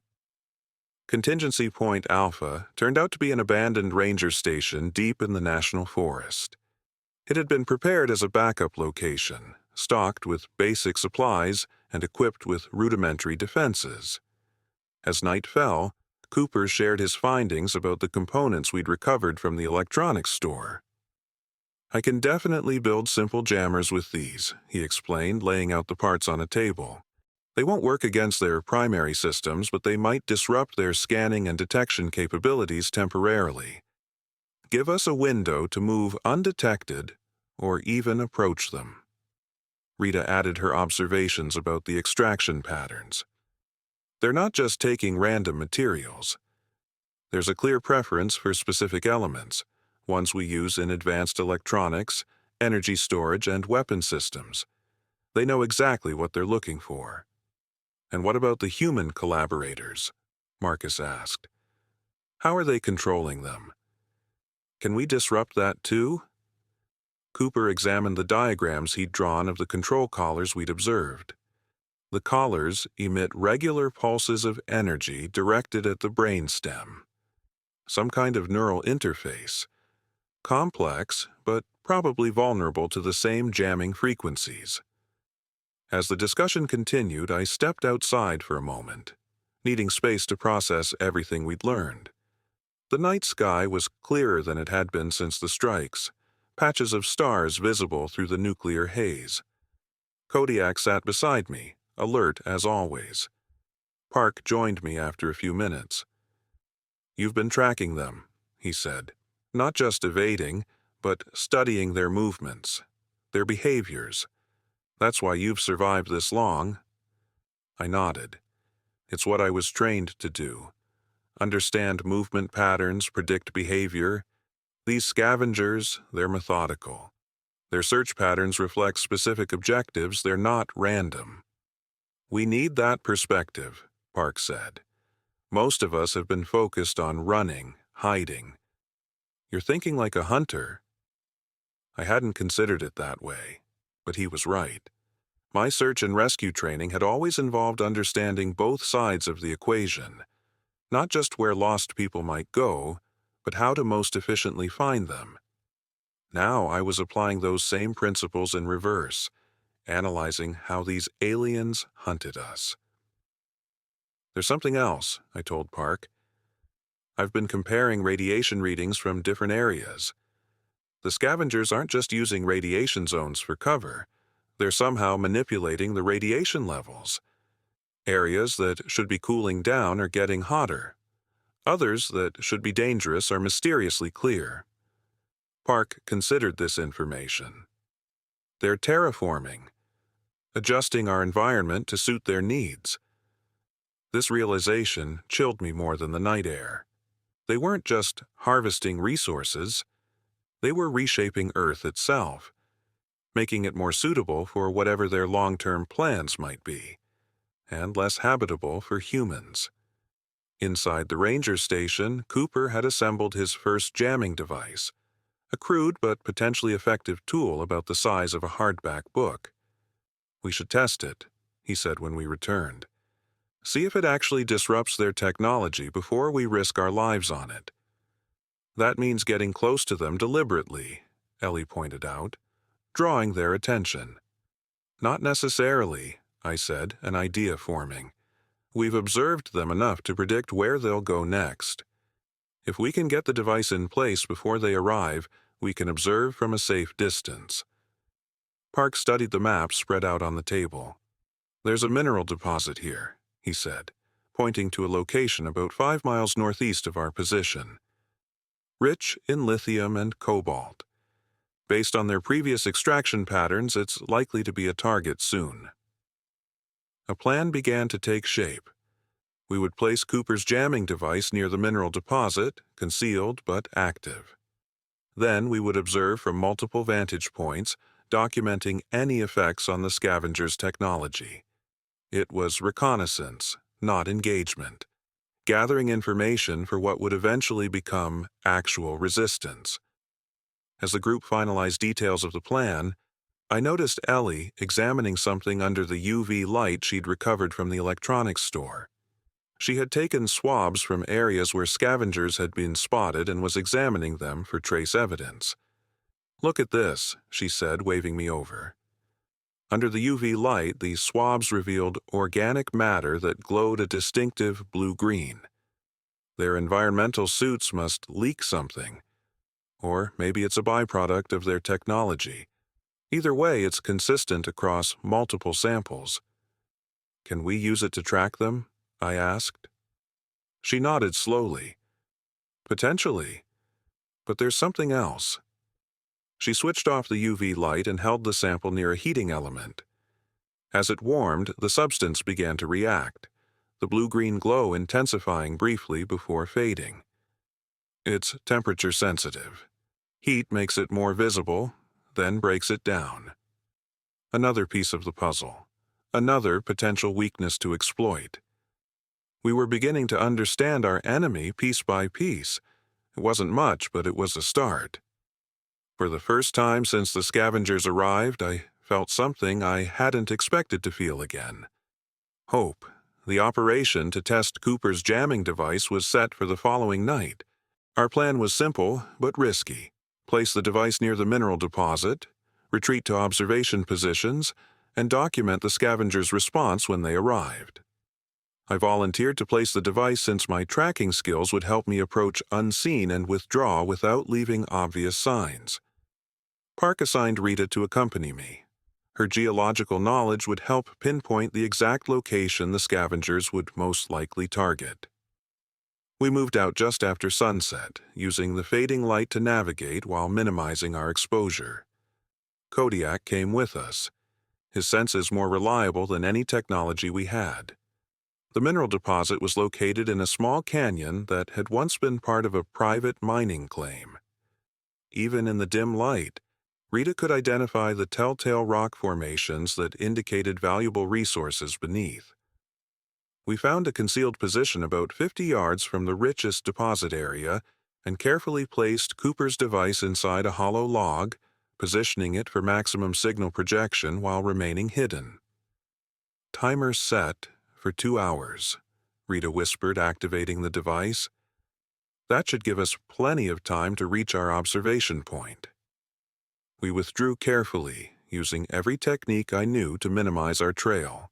Contingency Point Alpha turned out to be an abandoned ranger station deep in the national forest. It had been prepared as a backup location, stocked with basic supplies and equipped with rudimentary defenses. As night fell, Cooper shared his findings about the components we'd recovered from the electronics store. I can definitely build simple jammers with these, he explained, laying out the parts on a table. They won't work against their primary systems, but they might disrupt their scanning and detection capabilities temporarily. Give us a window to move undetected or even approach them. Rita added her observations about the extraction patterns. They're not just taking random materials. There's a clear preference for specific elements, ones we use in advanced electronics, energy storage, and weapon systems. They know exactly what they're looking for. And what about the human collaborators? Marcus asked. How are they controlling them? Can we disrupt that too? Cooper examined the diagrams he'd drawn of the control collars we'd observed. The collars emit regular pulses of energy directed at the brainstem. Some kind of neural interface. Complex, but probably vulnerable to the same jamming frequencies. As the discussion continued, I stepped outside for a moment, needing space to process everything we'd learned. The night sky was clearer than it had been since the strikes, patches of stars visible through the nuclear haze. Kodiak sat beside me, alert as always. Park joined me after a few minutes. You've been tracking them, he said. Not just evading, but studying their movements, their behaviors. That's why you've survived this long. I nodded. It's what I was trained to do. Understand movement patterns, predict behavior. These scavengers, they're methodical. Their search patterns reflect specific objectives, they're not random. We need that perspective, Park said. Most of us have been focused on running, hiding. You're thinking like a hunter. I hadn't considered it that way, but he was right. My search and rescue training had always involved understanding both sides of the equation, not just where lost people might go, but how to most efficiently find them. Now I was applying those same principles in reverse, analyzing how these aliens hunted us. There's something else, I told Park. I've been comparing radiation readings from different areas. The scavengers aren't just using radiation zones for cover. They're somehow manipulating the radiation levels. Areas that should be cooling down are getting hotter. Others that should be dangerous are mysteriously clear. Park considered this information. They're terraforming, adjusting our environment to suit their needs. This realization chilled me more than the night air. They weren't just harvesting resources, they were reshaping Earth itself, making it more suitable for whatever their long-term plans might be, and less habitable for humans. Inside the ranger station, Cooper had assembled his first jamming device, a crude but potentially effective tool about the size of a hardback book. We should test it, he said when we returned. See if it actually disrupts their technology before we risk our lives on it. That means getting close to them deliberately, Ellie pointed out, drawing their attention. Not necessarily, I said, an idea forming. We've observed them enough to predict where they'll go next. If we can get the device in place before they arrive, we can observe from a safe distance. Park studied the map spread out on the table. There's a mineral deposit here, he said, pointing to a location about 5 miles northeast of our position. Rich in lithium and cobalt. Based on their previous extraction patterns, it's likely to be a target soon. A plan began to take shape. We would place Cooper's jamming device near the mineral deposit, concealed but active. Then we would observe from multiple vantage points, documenting any effects on the scavenger's technology. It was reconnaissance, not engagement. gathering information for what would eventually become actual resistance. As the group finalized details of the plan, I noticed Ellie examining something under the UV light she'd recovered from the electronics store. She had taken swabs from areas where scavengers had been spotted and was examining them for trace evidence. "Look at this," she said, waving me over. Under the UV light, the swabs revealed organic matter that glowed a distinctive blue-green. Their environmental suits must leak something. Or maybe it's a byproduct of their technology. Either way, it's consistent across multiple samples. "Can we use it to track them?" I asked. She nodded slowly. "Potentially. But there's something else." She switched off the UV light and held the sample near a heating element. As it warmed, the substance began to react, the blue-green glow intensifying briefly before fading. "It's temperature sensitive. Heat makes it more visible, then breaks it down." Another piece of the puzzle. Another potential weakness to exploit. We were beginning to understand our enemy piece by piece. It wasn't much, but it was a start. For the first time since the scavengers arrived, I felt something I hadn't expected to feel again. Hope. The operation to test Cooper's jamming device was set for the following night. Our plan was simple, but risky. Place the device near the mineral deposit, retreat to observation positions, and document the scavengers' response when they arrived. I volunteered to place the device since my tracking skills would help me approach unseen and withdraw without leaving obvious signs. Park assigned Rita to accompany me. Her geological knowledge would help pinpoint the exact location the scavengers would most likely target. We moved out just after sunset, using the fading light to navigate while minimizing our exposure. Kodiak came with us, his senses more reliable than any technology we had. The mineral deposit was located in a small canyon that had once been part of a private mining claim. Even in the dim light, Rita could identify the telltale rock formations that indicated valuable resources beneath. We found a concealed position about 50 yards from the richest deposit area and carefully placed Cooper's device inside a hollow log, positioning it for maximum signal projection while remaining hidden. "Timer set for 2 hours," Rita whispered, activating the device. "That should give us plenty of time to reach our observation point." We withdrew carefully, using every technique I knew to minimize our trail,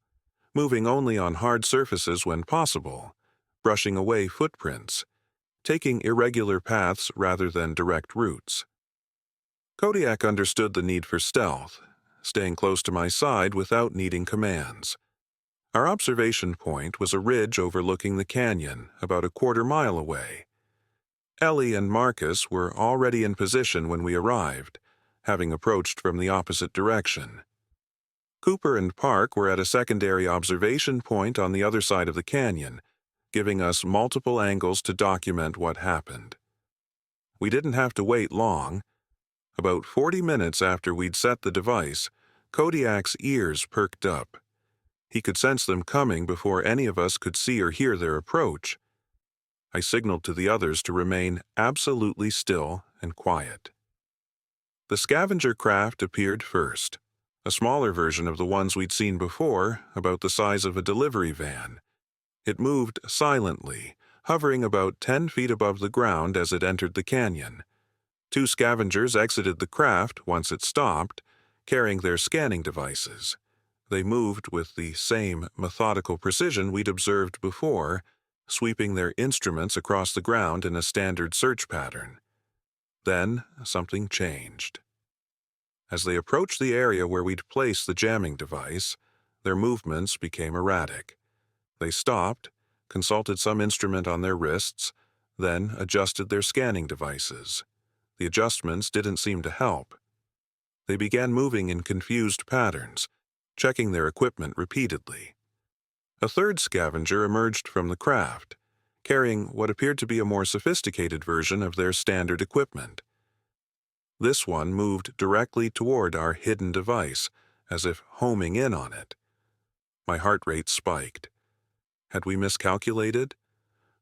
moving only on hard surfaces when possible, brushing away footprints, taking irregular paths rather than direct routes. Kodiak understood the need for stealth, staying close to my side without needing commands. Our observation point was a ridge overlooking the canyon, about a quarter-mile away. Ellie and Marcus were already in position when we arrived, having approached from the opposite direction. Cooper and Park were at a secondary observation point on the other side of the canyon, giving us multiple angles to document what happened. We didn't have to wait long. About 40 minutes after we'd set the device, Kodiak's ears perked up. He could sense them coming before any of us could see or hear their approach. I signaled to the others to remain absolutely still and quiet. The scavenger craft appeared first, a smaller version of the ones we'd seen before, about the size of a delivery van. It moved silently, hovering about 10 feet above the ground as it entered the canyon. 2 scavengers exited the craft once it stopped, carrying their scanning devices. They moved with the same methodical precision we'd observed before, sweeping their instruments across the ground in a standard search pattern. Then something changed. As they approached the area where we'd placed the jamming device, their movements became erratic. They stopped, consulted some instrument on their wrists, then adjusted their scanning devices. The adjustments didn't seem to help. They began moving in confused patterns, checking their equipment repeatedly. A third scavenger emerged from the craft, carrying what appeared to be a more sophisticated version of their standard equipment. This one moved directly toward our hidden device, as if homing in on it. My heart rate spiked. Had we miscalculated?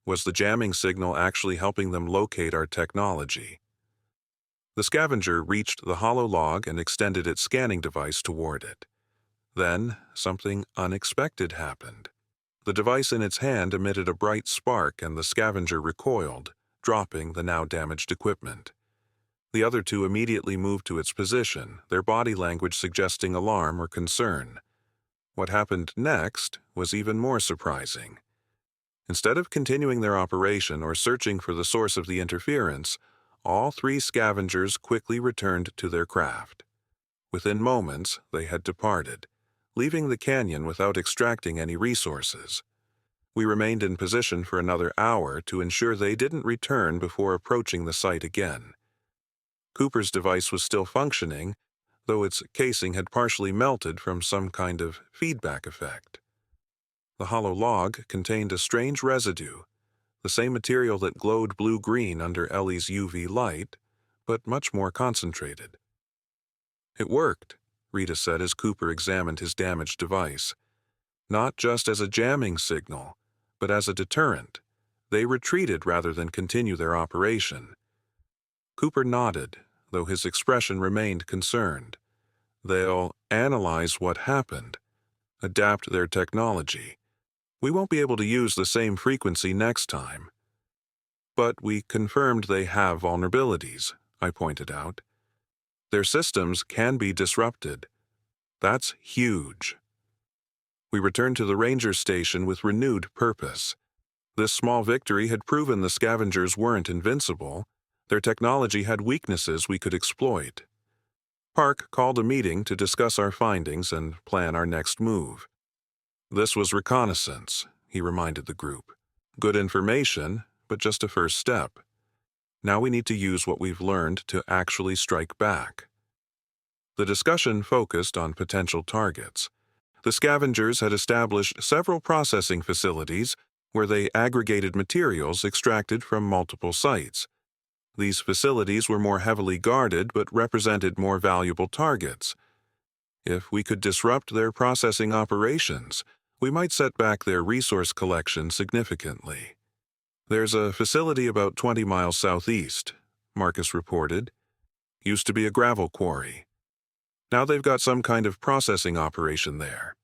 Was the jamming signal actually helping them locate our technology? The scavenger reached the hollow log and extended its scanning device toward it. Then, something unexpected happened. The device in its hand emitted a bright spark and the scavenger recoiled, dropping the now damaged equipment. The other two immediately moved to its position, their body language suggesting alarm or concern. What happened next was even more surprising. Instead of continuing their operation or searching for the source of the interference, all three scavengers quickly returned to their craft. Within moments, they had departed, leaving the canyon without extracting any resources. We remained in position for another hour to ensure they didn't return before approaching the site again. Cooper's device was still functioning, though its casing had partially melted from some kind of feedback effect. The hollow log contained a strange residue, the same material that glowed blue-green under Ellie's UV light, but much more concentrated. "It worked," Rita said as Cooper examined his damaged device. "Not just as a jamming signal, but as a deterrent. They retreated rather than continue their operation." Cooper nodded, though his expression remained concerned. "They'll analyze what happened, adapt their technology. We won't be able to use the same frequency next time." "But we confirmed they have vulnerabilities," I pointed out. "Their systems can be disrupted." "That's huge." We returned to the ranger station with renewed purpose. This small victory had proven the scavengers weren't invincible. Their technology had weaknesses we could exploit. Park called a meeting to discuss our findings and plan our next move. "This was reconnaissance," he reminded the group. "Good information, but just a first step. Now we need to use what we've learned to actually strike back." The discussion focused on potential targets. The scavengers had established several processing facilities where they aggregated materials extracted from multiple sites. These facilities were more heavily guarded but represented more valuable targets. If we could disrupt their processing operations, we might set back their resource collection significantly. "There's a facility about 20 miles southeast," Marcus reported. "Used to be a gravel quarry. Now they've got some kind of processing operation there.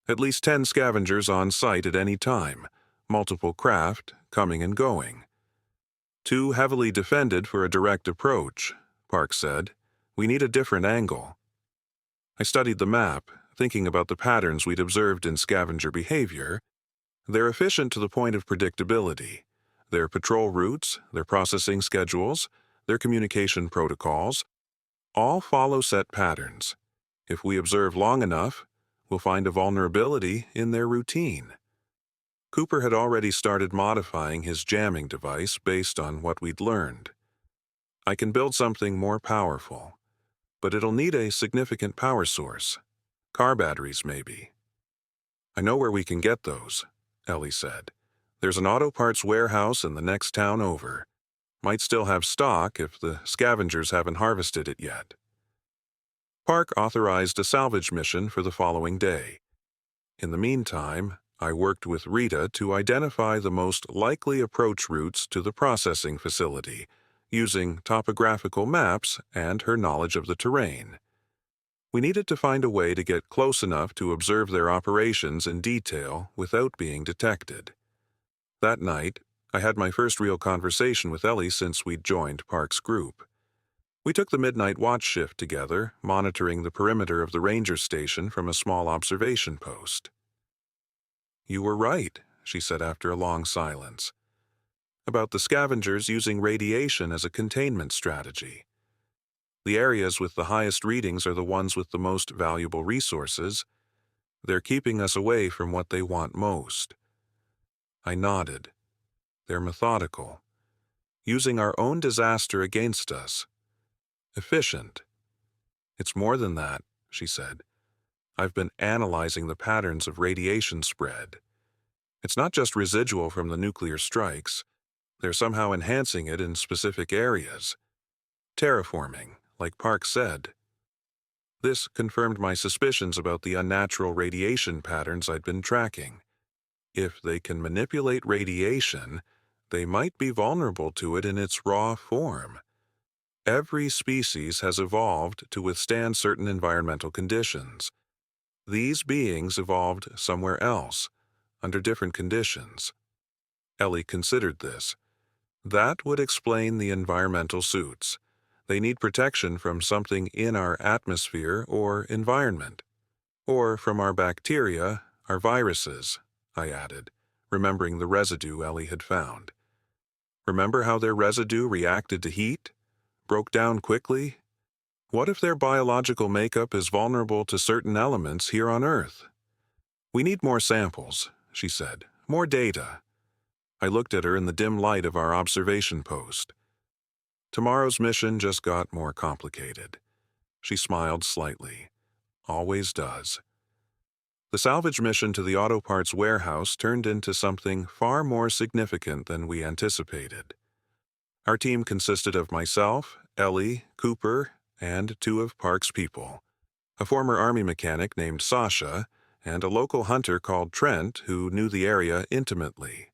At least 10 scavengers on site at any time, multiple craft coming and going. Too heavily defended for a direct approach," Park said. "We need a different angle." I studied the map, thinking about the patterns we'd observed in scavenger behavior. They're efficient to the point of predictability. Their patrol routes, their processing schedules, their communication protocols, all follow set patterns. If we observe long enough, we'll find a vulnerability in their routine. Cooper had already started modifying his jamming device based on what we'd learned. "I can build something more powerful, but it'll need a significant power source. Car batteries, maybe." "I know where we can get those," Ellie said. "There's an auto parts warehouse in the next town over. Might still have stock if the scavengers haven't harvested it yet." Park authorized a salvage mission for the following day. In the meantime, I worked with Rita to identify the most likely approach routes to the processing facility, using topographical maps and her knowledge of the terrain. We needed to find a way to get close enough to observe their operations in detail without being detected. That night, I had my first real conversation with Ellie since we'd joined Park's group. We took the midnight watch shift together, monitoring the perimeter of the ranger station from a small observation post. "You were right," she said after a long silence, "about the scavengers using radiation as a containment strategy. The areas with the highest readings are the ones with the most valuable resources. They're keeping us away from what they want most." I nodded. "They're methodical, using our own disaster against us. Efficient." "It's more than that," she said. "I've been analyzing the patterns of radiation spread. It's not just residual from the nuclear strikes. They're somehow enhancing it in specific areas. Terraforming, like Park said." This confirmed my suspicions about the unnatural radiation patterns I'd been tracking. If they can manipulate radiation, they might be vulnerable to it in its raw form. Every species has evolved to withstand certain environmental conditions. These beings evolved somewhere else, under different conditions. Ellie considered this. That would explain the environmental suits. They need protection from something in our atmosphere or environment, or from our bacteria, our viruses, I added, remembering the residue Ellie had found. Remember how their residue reacted to heat? Broke down quickly? What if their biological makeup is vulnerable to certain elements here on Earth? We need more samples, she said, more data. I looked at her in the dim light of our observation post. Tomorrow's mission just got more complicated. She smiled slightly. Always does. The salvage mission to the auto parts warehouse turned into something far more significant than we anticipated. Our team consisted of myself, Ellie, Cooper, and 2 of Park's people, a former Army mechanic named Sasha, and a local hunter called Trent who knew the area intimately.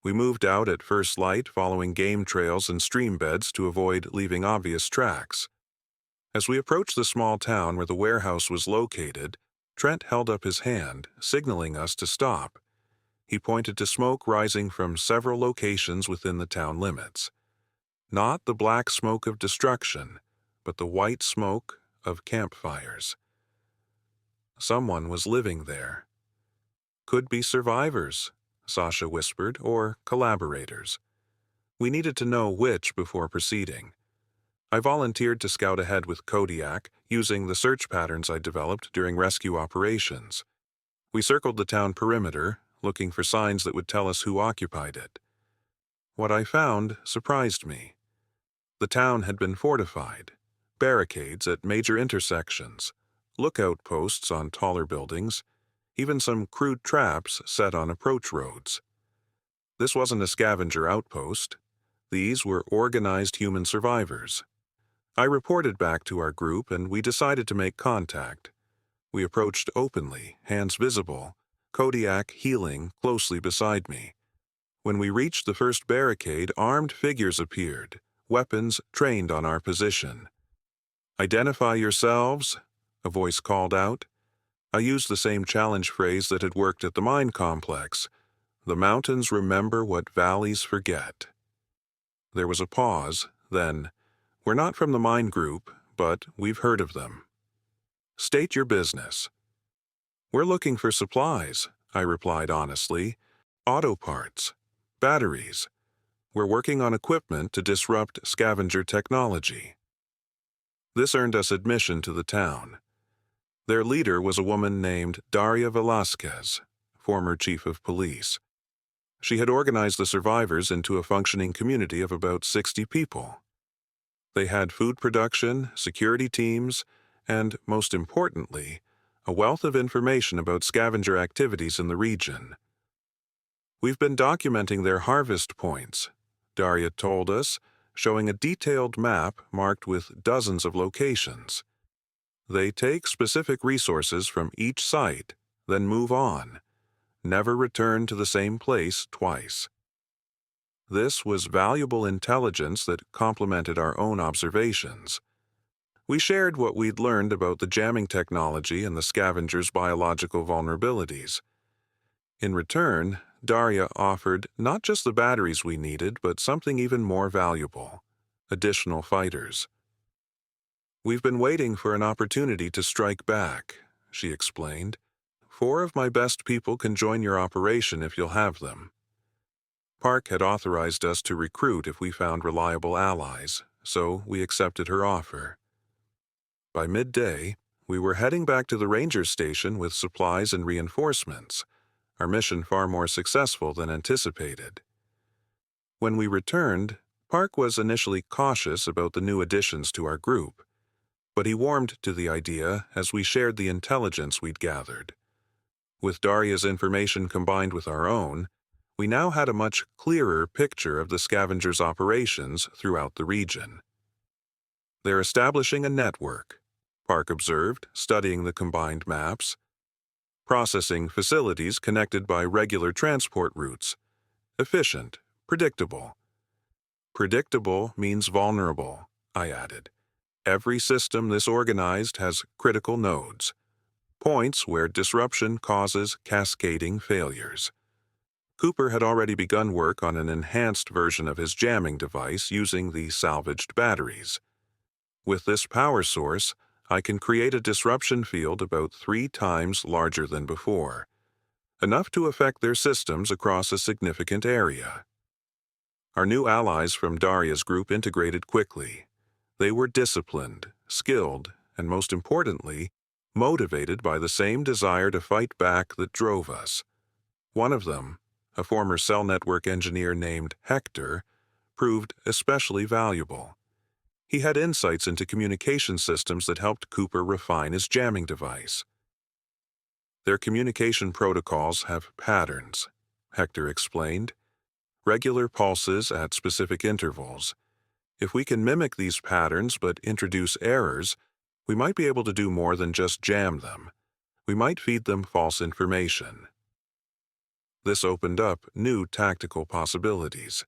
We moved out at first light following game trails and stream beds to avoid leaving obvious tracks. As we approached the small town where the warehouse was located, Trent held up his hand, signaling us to stop. He pointed to smoke rising from several locations within the town limits. Not the black smoke of destruction, but the white smoke of campfires. Someone was living there. Could be survivors, Sasha whispered, or collaborators. We needed to know which before proceeding. I volunteered to scout ahead with Kodiak, using the search patterns I developed during rescue operations. We circled the town perimeter, looking for signs that would tell us who occupied it. What I found surprised me. The town had been fortified, barricades at major intersections, lookout posts on taller buildings, even some crude traps set on approach roads. This wasn't a scavenger outpost. These were organized human survivors. I reported back to our group and we decided to make contact. We approached openly, hands visible, Kodiak heeling closely beside me. When we reached the first barricade, armed figures appeared, weapons trained on our position. "Identify yourselves," a voice called out. I used the same challenge phrase that had worked at the mine complex. The mountains remember what valleys forget. There was a pause, then, "We're not from the mine group, but we've heard of them." "State your business." "We're looking for supplies," I replied honestly. "Auto parts, batteries. We're working on equipment to disrupt scavenger technology." This earned us admission to the town. Their leader was a woman named Daria Velasquez, former chief of police. She had organized the survivors into a functioning community of about 60 people. They had food production, security teams, and, most importantly, a wealth of information about scavenger activities in the region. "We've been documenting their harvest points," Daria told us, showing a detailed map marked with dozens of locations. "They take specific resources from each site, then move on. Never return to the same place twice." This was valuable intelligence that complemented our own observations. We shared what we'd learned about the jamming technology and the scavengers' biological vulnerabilities. In return, Daria offered not just the batteries we needed, but something even more valuable: additional fighters. "We've been waiting for an opportunity to strike back," she explained. "4 of my best people can join your operation if you'll have them." Park had authorized us to recruit if we found reliable allies, so we accepted her offer. By midday, we were heading back to the ranger station with supplies and reinforcements, our mission far more successful than anticipated. When we returned, Park was initially cautious about the new additions to our group, but he warmed to the idea as we shared the intelligence we'd gathered. With Daria's information combined with our own, we now had a much clearer picture of the scavengers' operations throughout the region. "They're establishing a network," Park observed, studying the combined maps. "Processing facilities connected by regular transport routes. Efficient, Predictable. Predictable means vulnerable, I added. Every system this organized has critical nodes, points where disruption causes cascading failures. Cooper had already begun work on an enhanced version of his jamming device using the salvaged batteries. With this power source, I can create a disruption field about 3 times larger than before, enough to affect their systems across a significant area. Our new allies from Daria's group integrated quickly. They were disciplined, skilled, and most importantly, motivated by the same desire to fight back that drove us. One of them, a former cell network engineer named Hector, proved especially valuable. He had insights into communication systems that helped Cooper refine his jamming device. Their communication protocols have patterns, Hector explained, regular pulses at specific intervals. If we can mimic these patterns but introduce errors, we might be able to do more than just jam them. We might feed them false information. This opened up new tactical possibilities.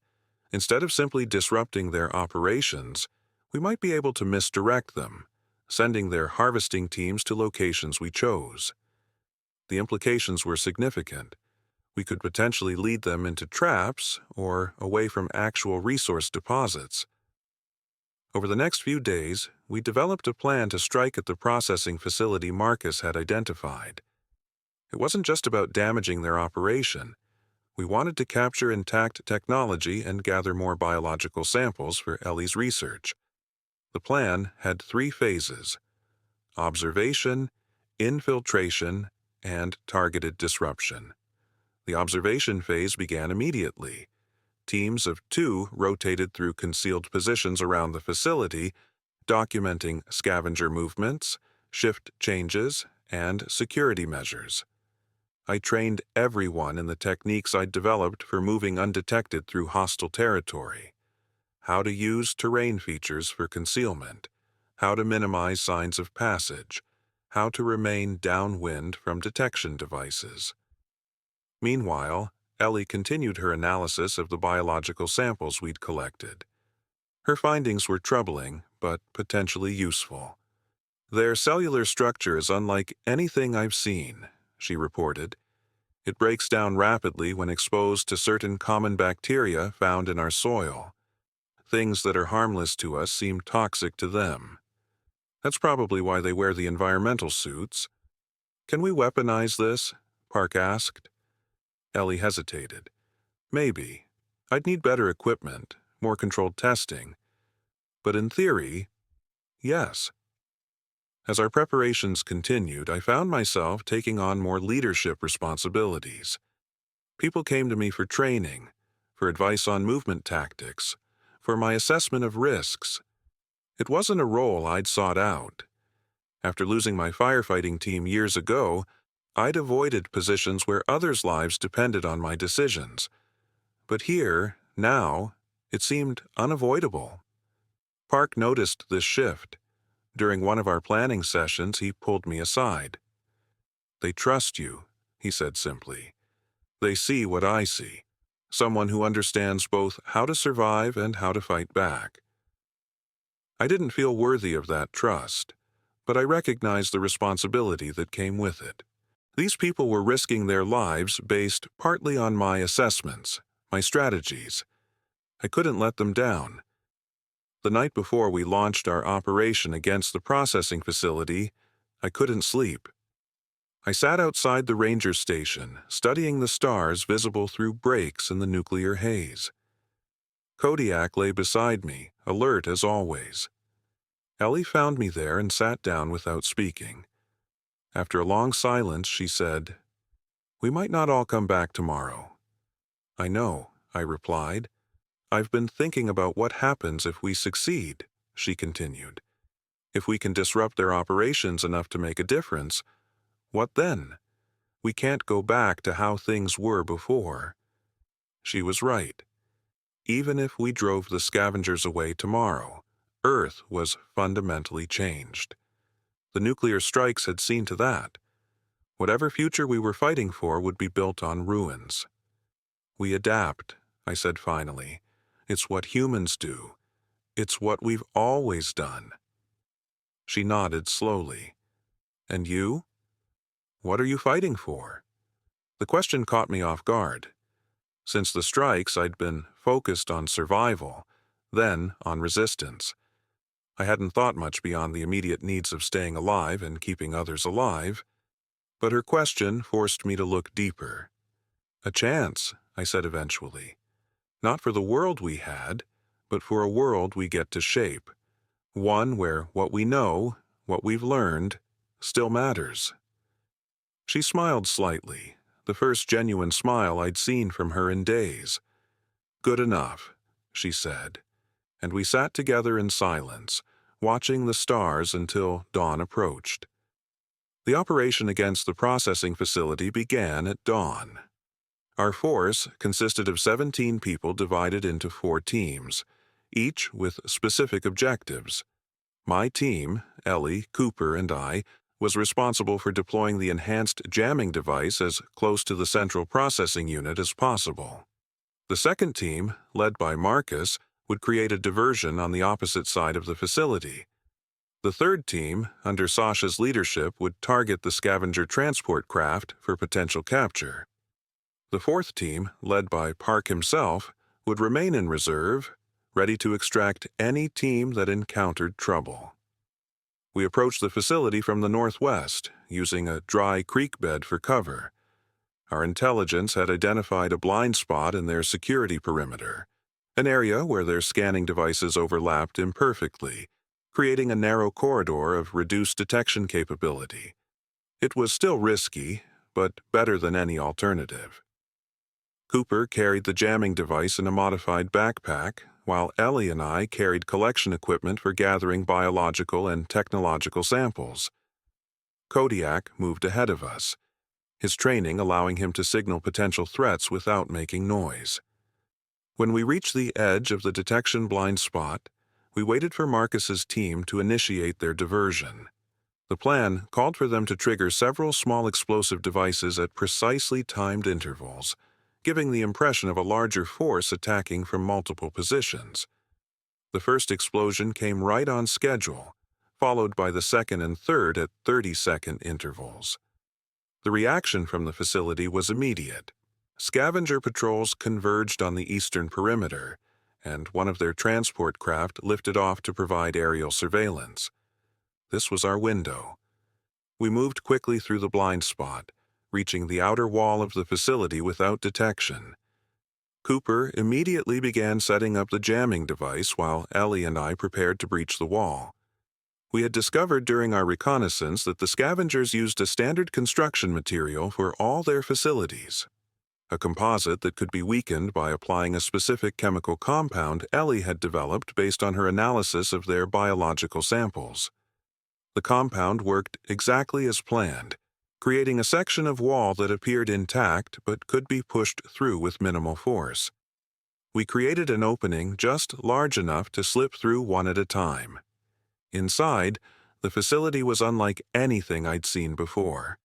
Instead of simply disrupting their operations, we might be able to misdirect them, sending their harvesting teams to locations we chose. The implications were significant. We could potentially lead them into traps or away from actual resource deposits. Over the next few days, we developed a plan to strike at the processing facility Marcus had identified. It wasn't just about damaging their operation. We wanted to capture intact technology and gather more biological samples for Ellie's research. The plan had 3 phases: observation, infiltration, and targeted disruption. The observation phase began immediately. Teams of 2 rotated through concealed positions around the facility, documenting scavenger movements, shift changes, and security measures. I trained everyone in the techniques I'd developed for moving undetected through hostile territory. How to use terrain features for concealment, how to minimize signs of passage, how to remain downwind from detection devices. Meanwhile, Ellie continued her analysis of the biological samples we'd collected. Her findings were troubling, but potentially useful. Their cellular structure is unlike anything I've seen, she reported. It breaks down rapidly when exposed to certain common bacteria found in our soil. Things that are harmless to us seem toxic to them. That's probably why they wear the environmental suits. Can we weaponize this? Park asked. Ellie hesitated. Maybe. I'd need better equipment, more controlled testing. But in theory, yes. As our preparations continued, I found myself taking on more leadership responsibilities. People came to me for training, for advice on movement tactics, for my assessment of risks. It wasn't a role I'd sought out. After losing my firefighting team years ago, I'd avoided positions where others' lives depended on my decisions. But here, now, it seemed unavoidable. Park noticed this shift. During one of our planning sessions, he pulled me aside. "They trust you," he said simply. "They see what I see. Someone who understands both how to survive and how to fight back." I didn't feel worthy of that trust, but I recognized the responsibility that came with it. These people were risking their lives based partly on my assessments, my strategies. I couldn't let them down. The night before we launched our operation against the processing facility, I couldn't sleep. I sat outside the ranger station, studying the stars visible through breaks in the nuclear haze. Kodiak lay beside me, alert as always. Ellie found me there and sat down without speaking. After a long silence, she said, "We might not all come back tomorrow." "I know," I replied. "I've been thinking about what happens if we succeed," she continued. "If we can disrupt their operations enough to make a difference, what then? We can't go back to how things were before." She was right. Even if we drove the scavengers away tomorrow, Earth was fundamentally changed. The nuclear strikes had seen to that. Whatever future we were fighting for would be built on ruins. "We adapt," I said finally. "It's what humans do. It's what we've always done." She nodded slowly. "And you? What are you fighting for?" The question caught me off guard. Since the strikes, I'd been focused on survival, then on resistance. I hadn't thought much beyond the immediate needs of staying alive and keeping others alive, but her question forced me to look deeper. "A chance," I said eventually. "Not for the world we had, but for a world we get to shape. One where what we know, what we've learned, still matters." She smiled slightly, the first genuine smile I'd seen from her in days. "Good enough," she said, and we sat together in silence, watching the stars until dawn approached. The operation against the processing facility began at dawn. Our force consisted of 17 people divided into 4 teams, each with specific objectives. My team, Ellie, Cooper, and I, was responsible for deploying the enhanced jamming device as close to the central processing unit as possible. The second team, led by Marcus, would create a diversion on the opposite side of the facility. The third team, under Sasha's leadership, would target the scavenger transport craft for potential capture. The fourth team, led by Park himself, would remain in reserve, ready to extract any team that encountered trouble. We approached the facility from the northwest, using a dry creek bed for cover. Our intelligence had identified a blind spot in their security perimeter, an area where their scanning devices overlapped imperfectly, creating a narrow corridor of reduced detection capability. It was still risky, but better than any alternative. Cooper carried the jamming device in a modified backpack, while Ellie and I carried collection equipment for gathering biological and technological samples. Kodiak moved ahead of us, his training allowing him to signal potential threats without making noise. When we reached the edge of the detection blind spot, we waited for Marcus's team to initiate their diversion. The plan called for them to trigger several small explosive devices at precisely timed intervals, giving the impression of a larger force attacking from multiple positions. The first explosion came right on schedule, followed by the second and third at 30-second intervals. The reaction from the facility was immediate. Scavenger patrols converged on the eastern perimeter, and one of their transport craft lifted off to provide aerial surveillance. This was our window. We moved quickly through the blind spot, reaching the outer wall of the facility without detection. Cooper immediately began setting up the jamming device while Ellie and I prepared to breach the wall. We had discovered during our reconnaissance that the scavengers used a standard construction material for all their facilities, a composite that could be weakened by applying a specific chemical compound Ellie had developed based on her analysis of their biological samples. The compound worked exactly as planned, creating a section of wall that appeared intact but could be pushed through with minimal force. We created an opening just large enough to slip through one at a time. Inside, the facility was unlike anything I'd seen before.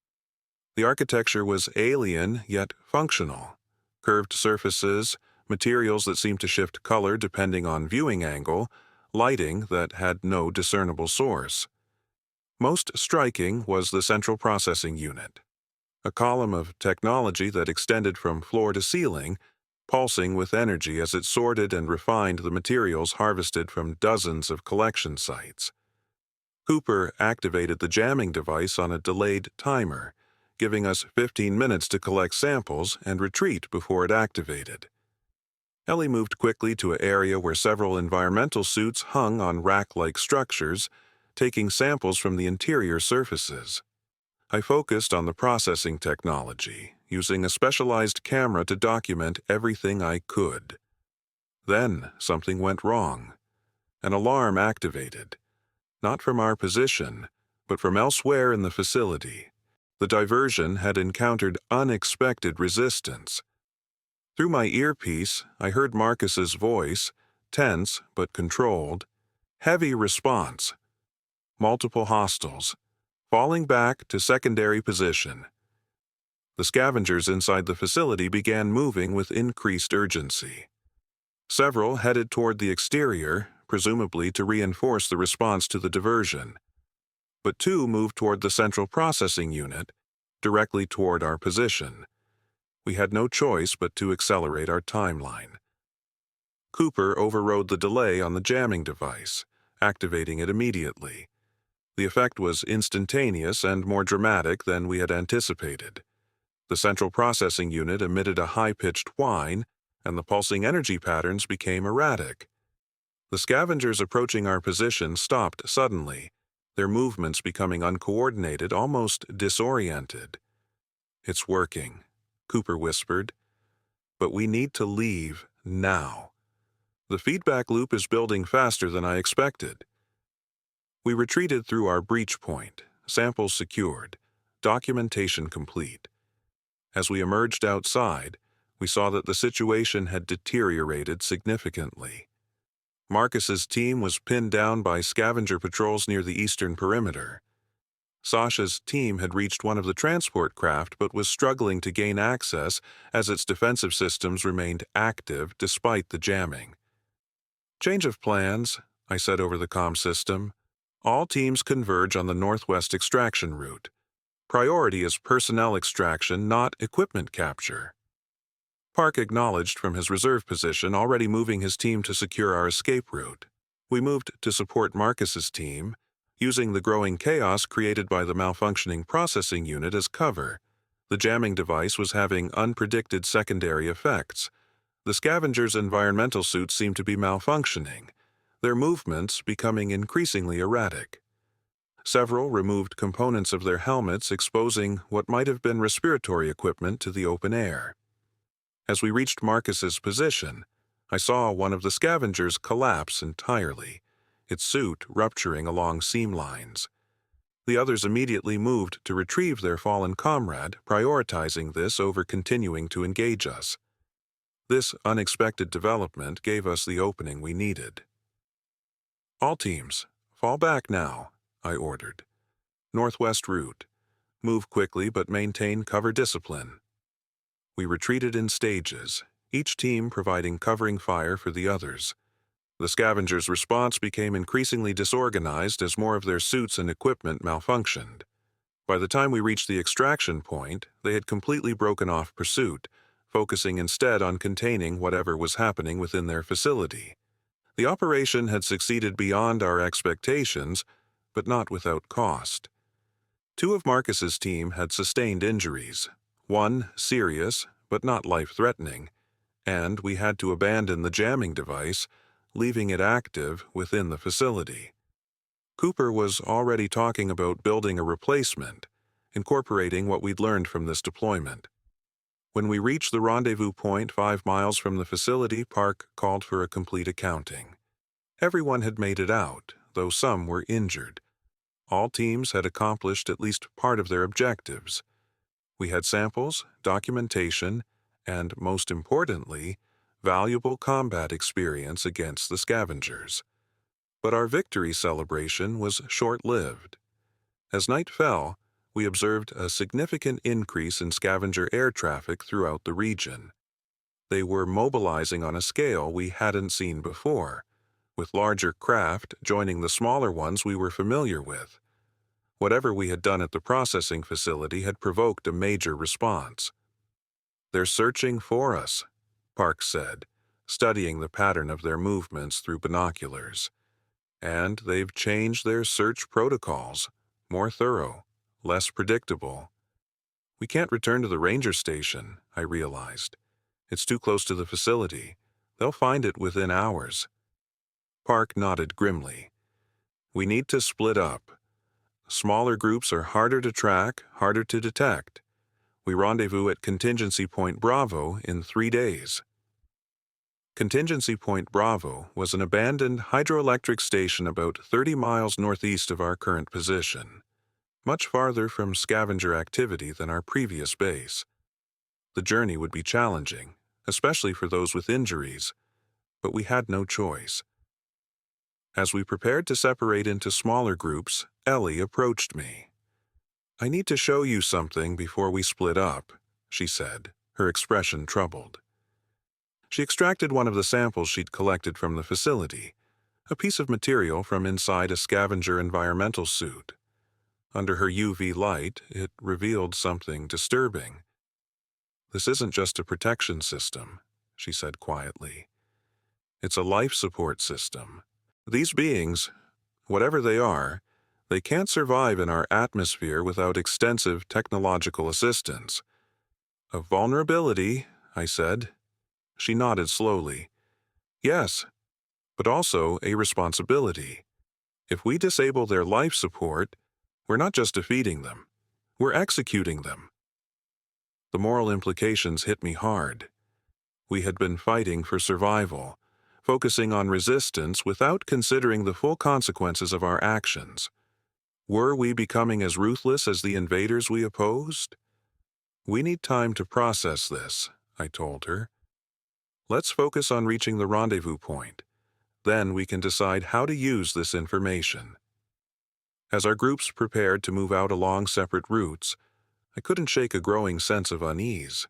The architecture was alien yet functional. Curved surfaces, materials that seemed to shift color depending on viewing angle, lighting that had no discernible source. Most striking was the central processing unit, a column of technology that extended from floor to ceiling, pulsing with energy as it sorted and refined the materials harvested from dozens of collection sites. Cooper activated the jamming device on a delayed timer, giving us 15 minutes to collect samples and retreat before it activated. Ellie moved quickly to an area where several environmental suits hung on rack-like structures, taking samples from the interior surfaces. I focused on the processing technology, using a specialized camera to document everything I could. Then something went wrong. An alarm activated, not from our position, but from elsewhere in the facility. The diversion had encountered unexpected resistance. Through my earpiece, I heard Marcus's voice, tense but controlled. Heavy response. Multiple hostiles, falling back to secondary position. The scavengers inside the facility began moving with increased urgency. Several headed toward the exterior, presumably to reinforce the response to the diversion. But two moved toward the central processing unit, directly toward our position. We had no choice but to accelerate our timeline. Cooper overrode the delay on the jamming device, activating it immediately. The effect was instantaneous and more dramatic than we had anticipated. The central processing unit emitted a high-pitched whine, and the pulsing energy patterns became erratic. The scavengers approaching our position stopped suddenly, their movements becoming uncoordinated, almost disoriented. "It's working," Cooper whispered. "But we need to leave now. The feedback loop is building faster than I expected." We retreated through our breach point, samples secured, documentation complete. As we emerged outside, we saw that the situation had deteriorated significantly. Marcus's team was pinned down by scavenger patrols near the eastern perimeter. Sasha's team had reached one of the transport craft but was struggling to gain access as its defensive systems remained active despite the jamming. "Change of plans," I said over the comm system. "All teams converge on the northwest extraction route. Priority is personnel extraction, not equipment capture." Park acknowledged from his reserve position, already moving his team to secure our escape route. We moved to support Marcus's team, using the growing chaos created by the malfunctioning processing unit as cover. The jamming device was having unpredicted secondary effects. The scavengers' environmental suits seemed to be malfunctioning, their movements becoming increasingly erratic. Several removed components of their helmets, exposing what might have been respiratory equipment to the open air. As we reached Marcus's position, I saw one of the scavengers collapse entirely, its suit rupturing along seam lines. The others immediately moved to retrieve their fallen comrade, prioritizing this over continuing to engage us. This unexpected development gave us the opening we needed. "All teams, fall back now," I ordered. "Northwest route. Move quickly but maintain cover discipline." We retreated in stages, each team providing covering fire for the others. The scavengers' response became increasingly disorganized as more of their suits and equipment malfunctioned. By the time we reached the extraction point, they had completely broken off pursuit, focusing instead on containing whatever was happening within their facility. The operation had succeeded beyond our expectations, but not without cost. Two of Marcus's team had sustained injuries, one serious but not life-threatening, and we had to abandon the jamming device, leaving it active within the facility. Cooper was already talking about building a replacement, incorporating what we'd learned from this deployment. When we reached the rendezvous point 5 miles from the facility, Park called for a complete accounting. Everyone had made it out, though some were injured. All teams had accomplished at least part of their objectives. We had samples, documentation, and, most importantly, valuable combat experience against the scavengers. But our victory celebration was short-lived. As night fell, we observed a significant increase in scavenger air traffic throughout the region. They were mobilizing on a scale we hadn't seen before, with larger craft joining the smaller ones we were familiar with. Whatever we had done at the processing facility had provoked a major response. "They're searching for us," Park said, studying the pattern of their movements through binoculars. "And they've changed their search protocols, more thorough, less predictable." "We can't return to the ranger station," I realized. "It's too close to the facility. They'll find it within hours." Park nodded grimly. "We need to split up. Smaller groups are harder to track, harder to detect. We rendezvous at Contingency Point Bravo in 3 days." Contingency Point Bravo was an abandoned hydroelectric station about 30 miles northeast of our current position, much farther from scavenger activity than our previous base. The journey would be challenging, especially for those with injuries, but we had no choice. As we prepared to separate into smaller groups, Ellie approached me. "I need to show you something before we split up," she said, her expression troubled. She extracted one of the samples she'd collected from the facility, a piece of material from inside a scavenger environmental suit. Under her UV light, it revealed something disturbing. "This isn't just a protection system," she said quietly. "It's a life support system. These beings, whatever they can't survive in our atmosphere without extensive technological assistance." "A vulnerability," I said. She nodded slowly. "Yes, but also a responsibility. If we disable their life support, we're not just defeating them, we're executing them." The moral implications hit me hard. We had been fighting for survival, focusing on resistance without considering the full consequences of our actions. Were we becoming as ruthless as the invaders we opposed? "We need time to process this," I told her. "Let's focus on reaching the rendezvous point. Then we can decide how to use this information." As our groups prepared to move out along separate routes, I couldn't shake a growing sense of unease.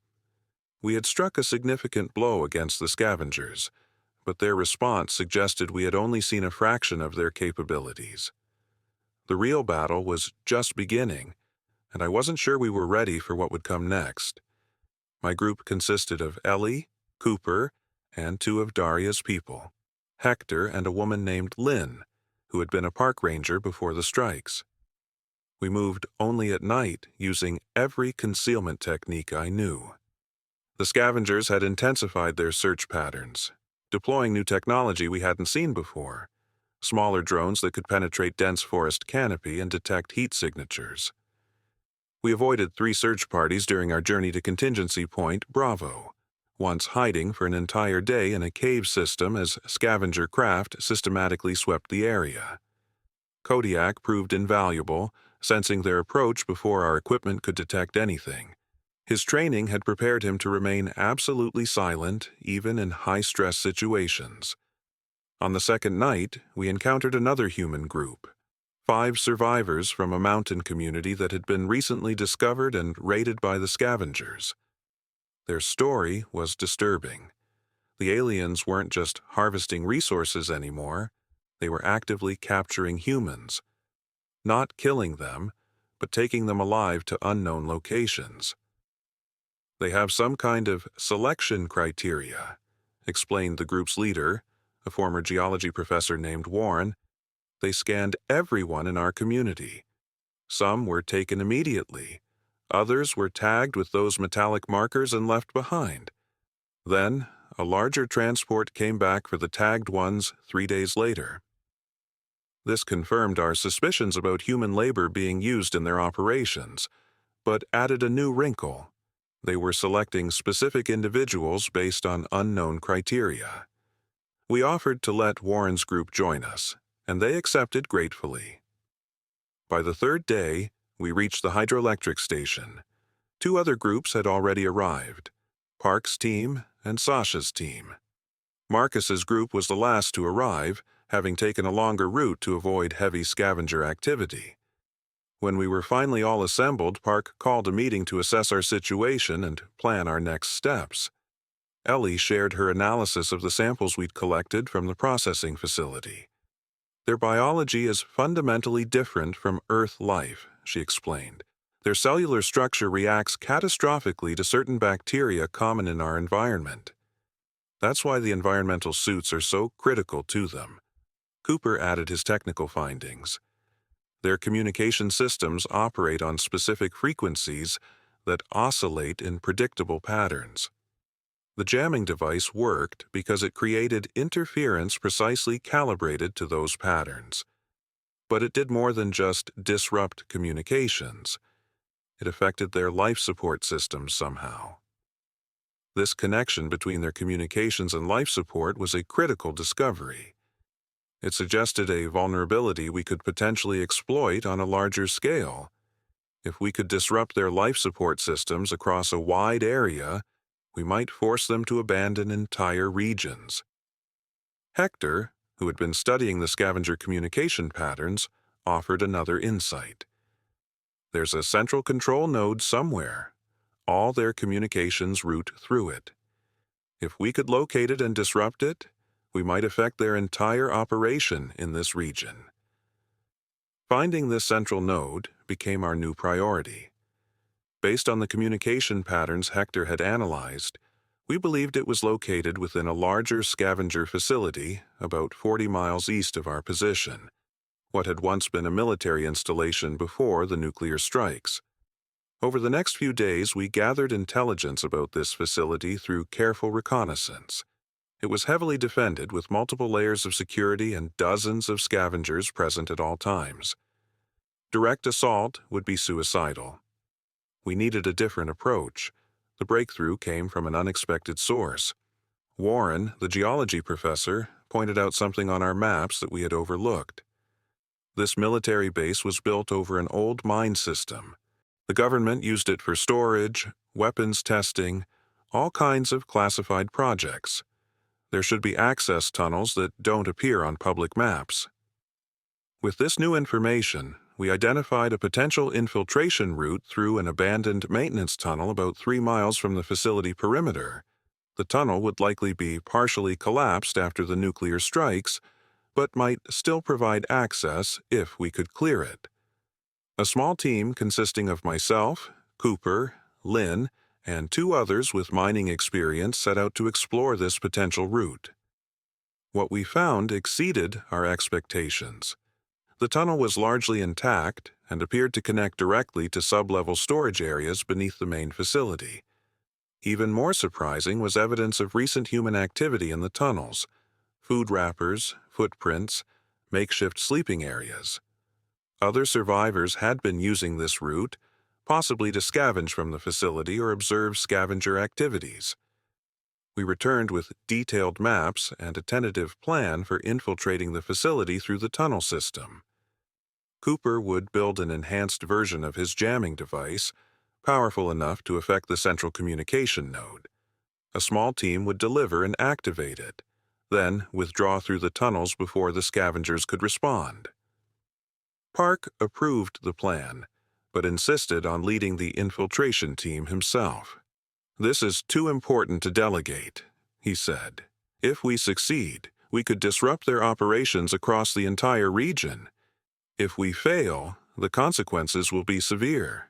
We had struck a significant blow against the scavengers, but their response suggested we had only seen a fraction of their capabilities. The real battle was just beginning, and I wasn't sure we were ready for what would come next. My group consisted of Ellie, Cooper, and two of Daria's people, Hector and a woman named Lynn, who had been a park ranger before the strikes. We moved only at night, using every concealment technique I knew. The scavengers had intensified their search patterns, deploying new technology we hadn't seen before, smaller drones that could penetrate dense forest canopy and detect heat signatures. We avoided 3 search parties during our journey to Contingency Point Bravo, once hiding for an entire day in a cave system as scavenger craft systematically swept the area. Kodiak proved invaluable, sensing their approach before our equipment could detect anything. His training had prepared him to remain absolutely silent, even in high-stress situations. On the second night, we encountered another human group, 5 survivors from a mountain community that had been recently discovered and raided by the scavengers. Their story was disturbing. The aliens weren't just harvesting resources anymore, they were actively capturing humans. Not killing them, but taking them alive to unknown locations. "They have some kind of selection criteria," explained the group's leader, a former geology professor named Warren. "They scanned everyone in our community. Some were taken immediately. Others were tagged with those metallic markers and left behind. Then, a larger transport came back for the tagged ones 3 days later." This confirmed our suspicions about human labor being used in their operations, but added a new wrinkle. They were selecting specific individuals based on unknown criteria. We offered to let Warren's group join us, and they accepted gratefully. By the 3rd day, we reached the hydroelectric station. 2 other groups had already arrived, Park's team and Sasha's team. Marcus's group was the last to arrive, having taken a longer route to avoid heavy scavenger activity. When we were finally all assembled, Park called a meeting to assess our situation and plan our next steps. Ellie shared her analysis of the samples we'd collected from the processing facility. "Their biology is fundamentally different from Earth life," she explained. "Their cellular structure reacts catastrophically to certain bacteria common in our environment. That's why the environmental suits are so critical to them." Cooper added his technical findings. "Their communication systems operate on specific frequencies that oscillate in predictable patterns. The jamming device worked because it created interference precisely calibrated to those patterns. But it did more than just disrupt communications. It affected their life support systems somehow. This connection between their communications and life support was a critical discovery. It suggested a vulnerability we could potentially exploit on a larger scale. If we could disrupt their life support systems across a wide area, we might force them to abandon entire regions." Hector, who had been studying the scavenger communication patterns, offered another insight. "There's a central control node somewhere. All their communications route through it. If we could locate it and disrupt it, we might affect their entire operation in this region. Finding this central node became our new priority. Based on the communication patterns Hector had analyzed, we believed it was located within a larger scavenger facility about 40 miles east of our position, what had once been a military installation before the nuclear strikes. Over the next few days, we gathered intelligence about this facility through careful reconnaissance. It was heavily defended with multiple layers of security and dozens of scavengers present at all times. Direct assault would be suicidal. We needed a different approach. The breakthrough came from an unexpected source. Warren, the geology professor, pointed out something on our maps that we had overlooked. This military base was built over an old mine system. The government used it for storage, weapons testing, all kinds of classified projects. There should be access tunnels that don't appear on public maps. With this new information, we identified a potential infiltration route through an abandoned maintenance tunnel about 3 miles from the facility perimeter. The tunnel would likely be partially collapsed after the nuclear strikes, but might still provide access if we could clear it. A small team consisting of myself, Cooper, Lynn, and 2 others with mining experience set out to explore this potential route. What we found exceeded our expectations. The tunnel was largely intact and appeared to connect directly to sub-level storage areas beneath the main facility. Even more surprising was evidence of recent human activity in the tunnels: food wrappers, footprints, makeshift sleeping areas. Other survivors had been using this route, possibly to scavenge from the facility or observe scavenger activities. We returned with detailed maps and a tentative plan for infiltrating the facility through the tunnel system. Cooper would build an enhanced version of his jamming device, powerful enough to affect the central communication node. A small team would deliver and activate it, then withdraw through the tunnels before the scavengers could respond. Park approved the plan, but insisted on leading the infiltration team himself. "This is too important to delegate," he said. "If we succeed, we could disrupt their operations across the entire region. If we fail, the consequences will be severe."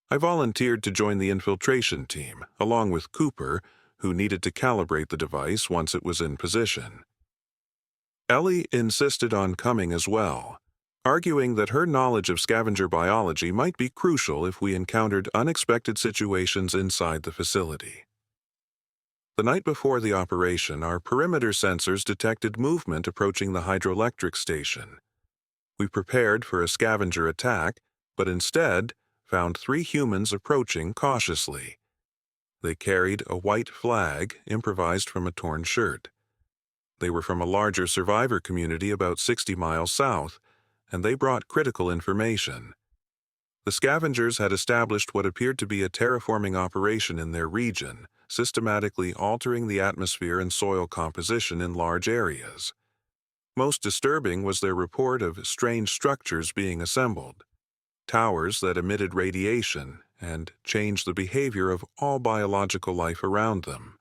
I volunteered to join the infiltration team, along with Cooper, who needed to calibrate the device once it was in position. Ellie insisted on coming as well, arguing that her knowledge of scavenger biology might be crucial if we encountered unexpected situations inside the facility. The night before the operation, our perimeter sensors detected movement approaching the hydroelectric station. We prepared for a scavenger attack, but instead found 3 humans approaching cautiously. They carried a white flag improvised from a torn shirt. They were from a larger survivor community about 60 miles south, and they brought critical information. The scavengers had established what appeared to be a terraforming operation in their region, systematically altering the atmosphere and soil composition in large areas. Most disturbing was their report of strange structures being assembled, towers that emitted radiation and changed the behavior of all biological life around them.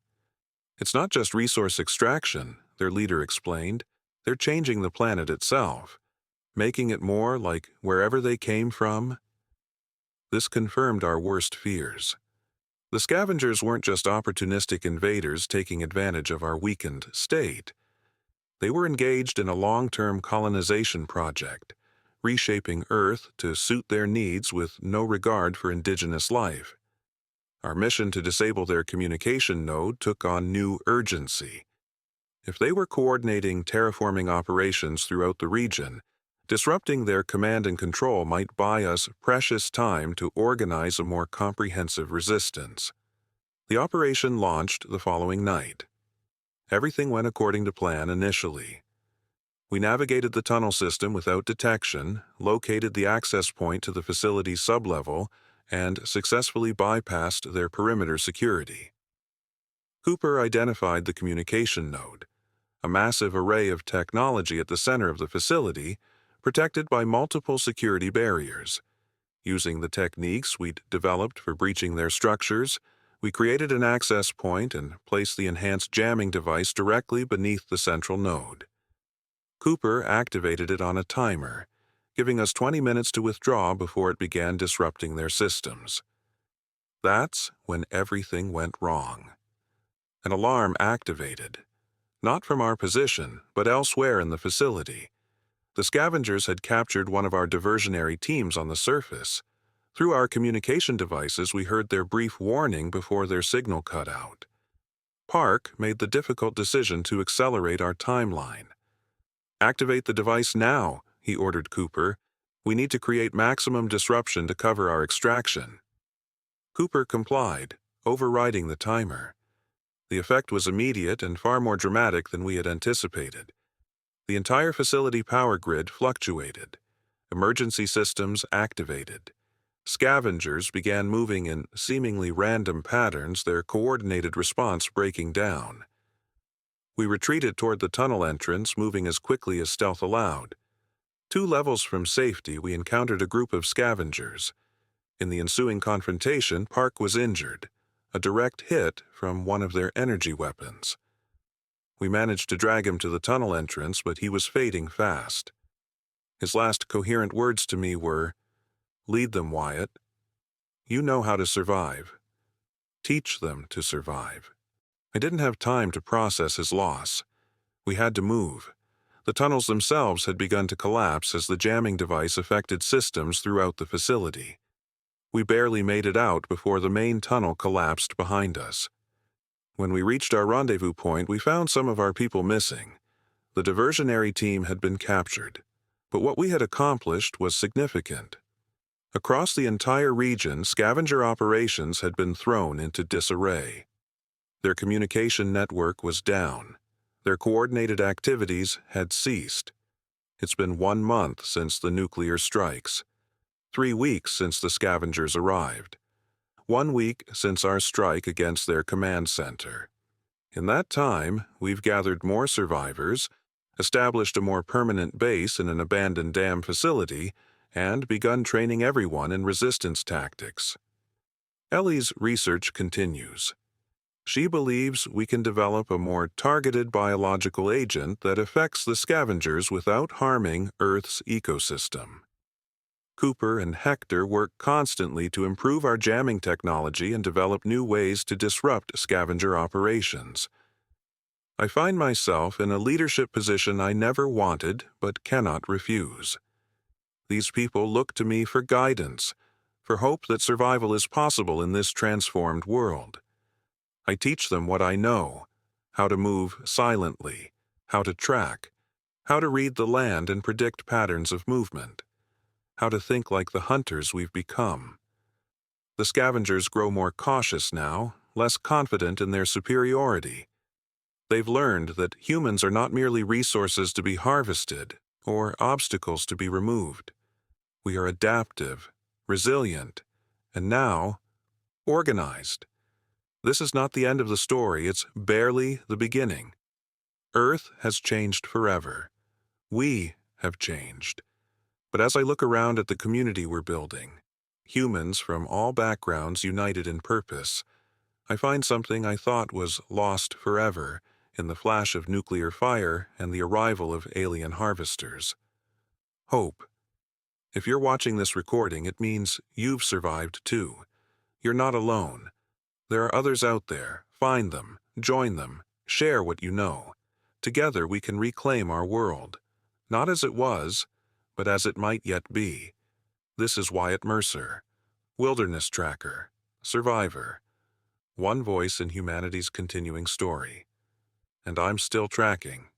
"It's not just resource extraction," their leader explained. "They're changing the planet itself, making it more like wherever they came from." This confirmed our worst fears. The scavengers weren't just opportunistic invaders taking advantage of our weakened state. They were engaged in a long-term colonization project, reshaping Earth to suit their needs with no regard for indigenous life. Our mission to disable their communication node took on new urgency. If they were coordinating terraforming operations throughout the region, disrupting their command and control might buy us precious time to organize a more comprehensive resistance. The operation launched the following night. Everything went according to plan initially. We navigated the tunnel system without detection, located the access point to the facility's sublevel, and successfully bypassed their perimeter security. Cooper identified the communication node, a massive array of technology at the center of the facility, protected by multiple security barriers. Using the techniques we'd developed for breaching their structures, We created an access point and placed the enhanced jamming device directly beneath the central node. Cooper activated it on a timer, giving us 20 minutes to withdraw before it began disrupting their systems. That's when everything went wrong. An alarm activated, not from our position, but elsewhere in the facility. The scavengers had captured one of our diversionary teams on the surface. Through our communication devices, we heard their brief warning before their signal cut out. Park made the difficult decision to accelerate our timeline. "Activate the device now," he ordered Cooper. "We need to create maximum disruption to cover our extraction." Cooper complied, overriding the timer. The effect was immediate and far more dramatic than we had anticipated. The entire facility power grid fluctuated. Emergency systems activated. Scavengers began moving in seemingly random patterns, their coordinated response breaking down. We retreated toward the tunnel entrance, moving as quickly as stealth allowed. 2 levels from safety, we encountered a group of scavengers. In the ensuing confrontation, Park was injured, a direct hit from one of their energy weapons. We managed to drag him to the tunnel entrance, but he was fading fast. His last coherent words to me were, "Lead them, Wyatt. You know how to survive. Teach them to survive." I didn't have time to process his loss. We had to move. The tunnels themselves had begun to collapse as the jamming device affected systems throughout the facility. We barely made it out before the main tunnel collapsed behind us. When we reached our rendezvous point, we found some of our people missing. The diversionary team had been captured, but what we had accomplished was significant. Across the entire region, scavenger operations had been thrown into disarray. Their communication network was down. Their coordinated activities had ceased. It's been 1 month since the nuclear strikes, 3 weeks since the scavengers arrived, 1 week since our strike against their command center. In that time, we've gathered more survivors, established a more permanent base in an abandoned dam facility, and begun training everyone in resistance tactics. Ellie's research continues. She believes we can develop a more targeted biological agent that affects the scavengers without harming Earth's ecosystem. Cooper and Hector work constantly to improve our jamming technology and develop new ways to disrupt scavenger operations. I find myself in a leadership position I never wanted but cannot refuse. These people look to me for guidance, for hope that survival is possible in this transformed world. I teach them what I know, how to move silently, how to track, how to read the land and predict patterns of movement, how to think like the hunters we've become. The scavengers grow more cautious now, less confident in their superiority. They've learned that humans are not merely resources to be harvested or obstacles to be removed. We are adaptive, resilient, and now, organized. This is not the end of the story, it's barely the beginning. Earth has changed forever. We have changed. But as I look around at the community we're building, humans from all backgrounds united in purpose, I find something I thought was lost forever in the flash of nuclear fire and the arrival of alien harvesters. Hope. If you're watching this recording, it means you've survived too. You're not alone. There are others out there. Find them, join them, share what you know. Together we can reclaim our world, not as it was, but as it might yet be. This is Wyatt Mercer, Wilderness Tracker, Survivor, one voice in humanity's continuing story. And I'm still tracking.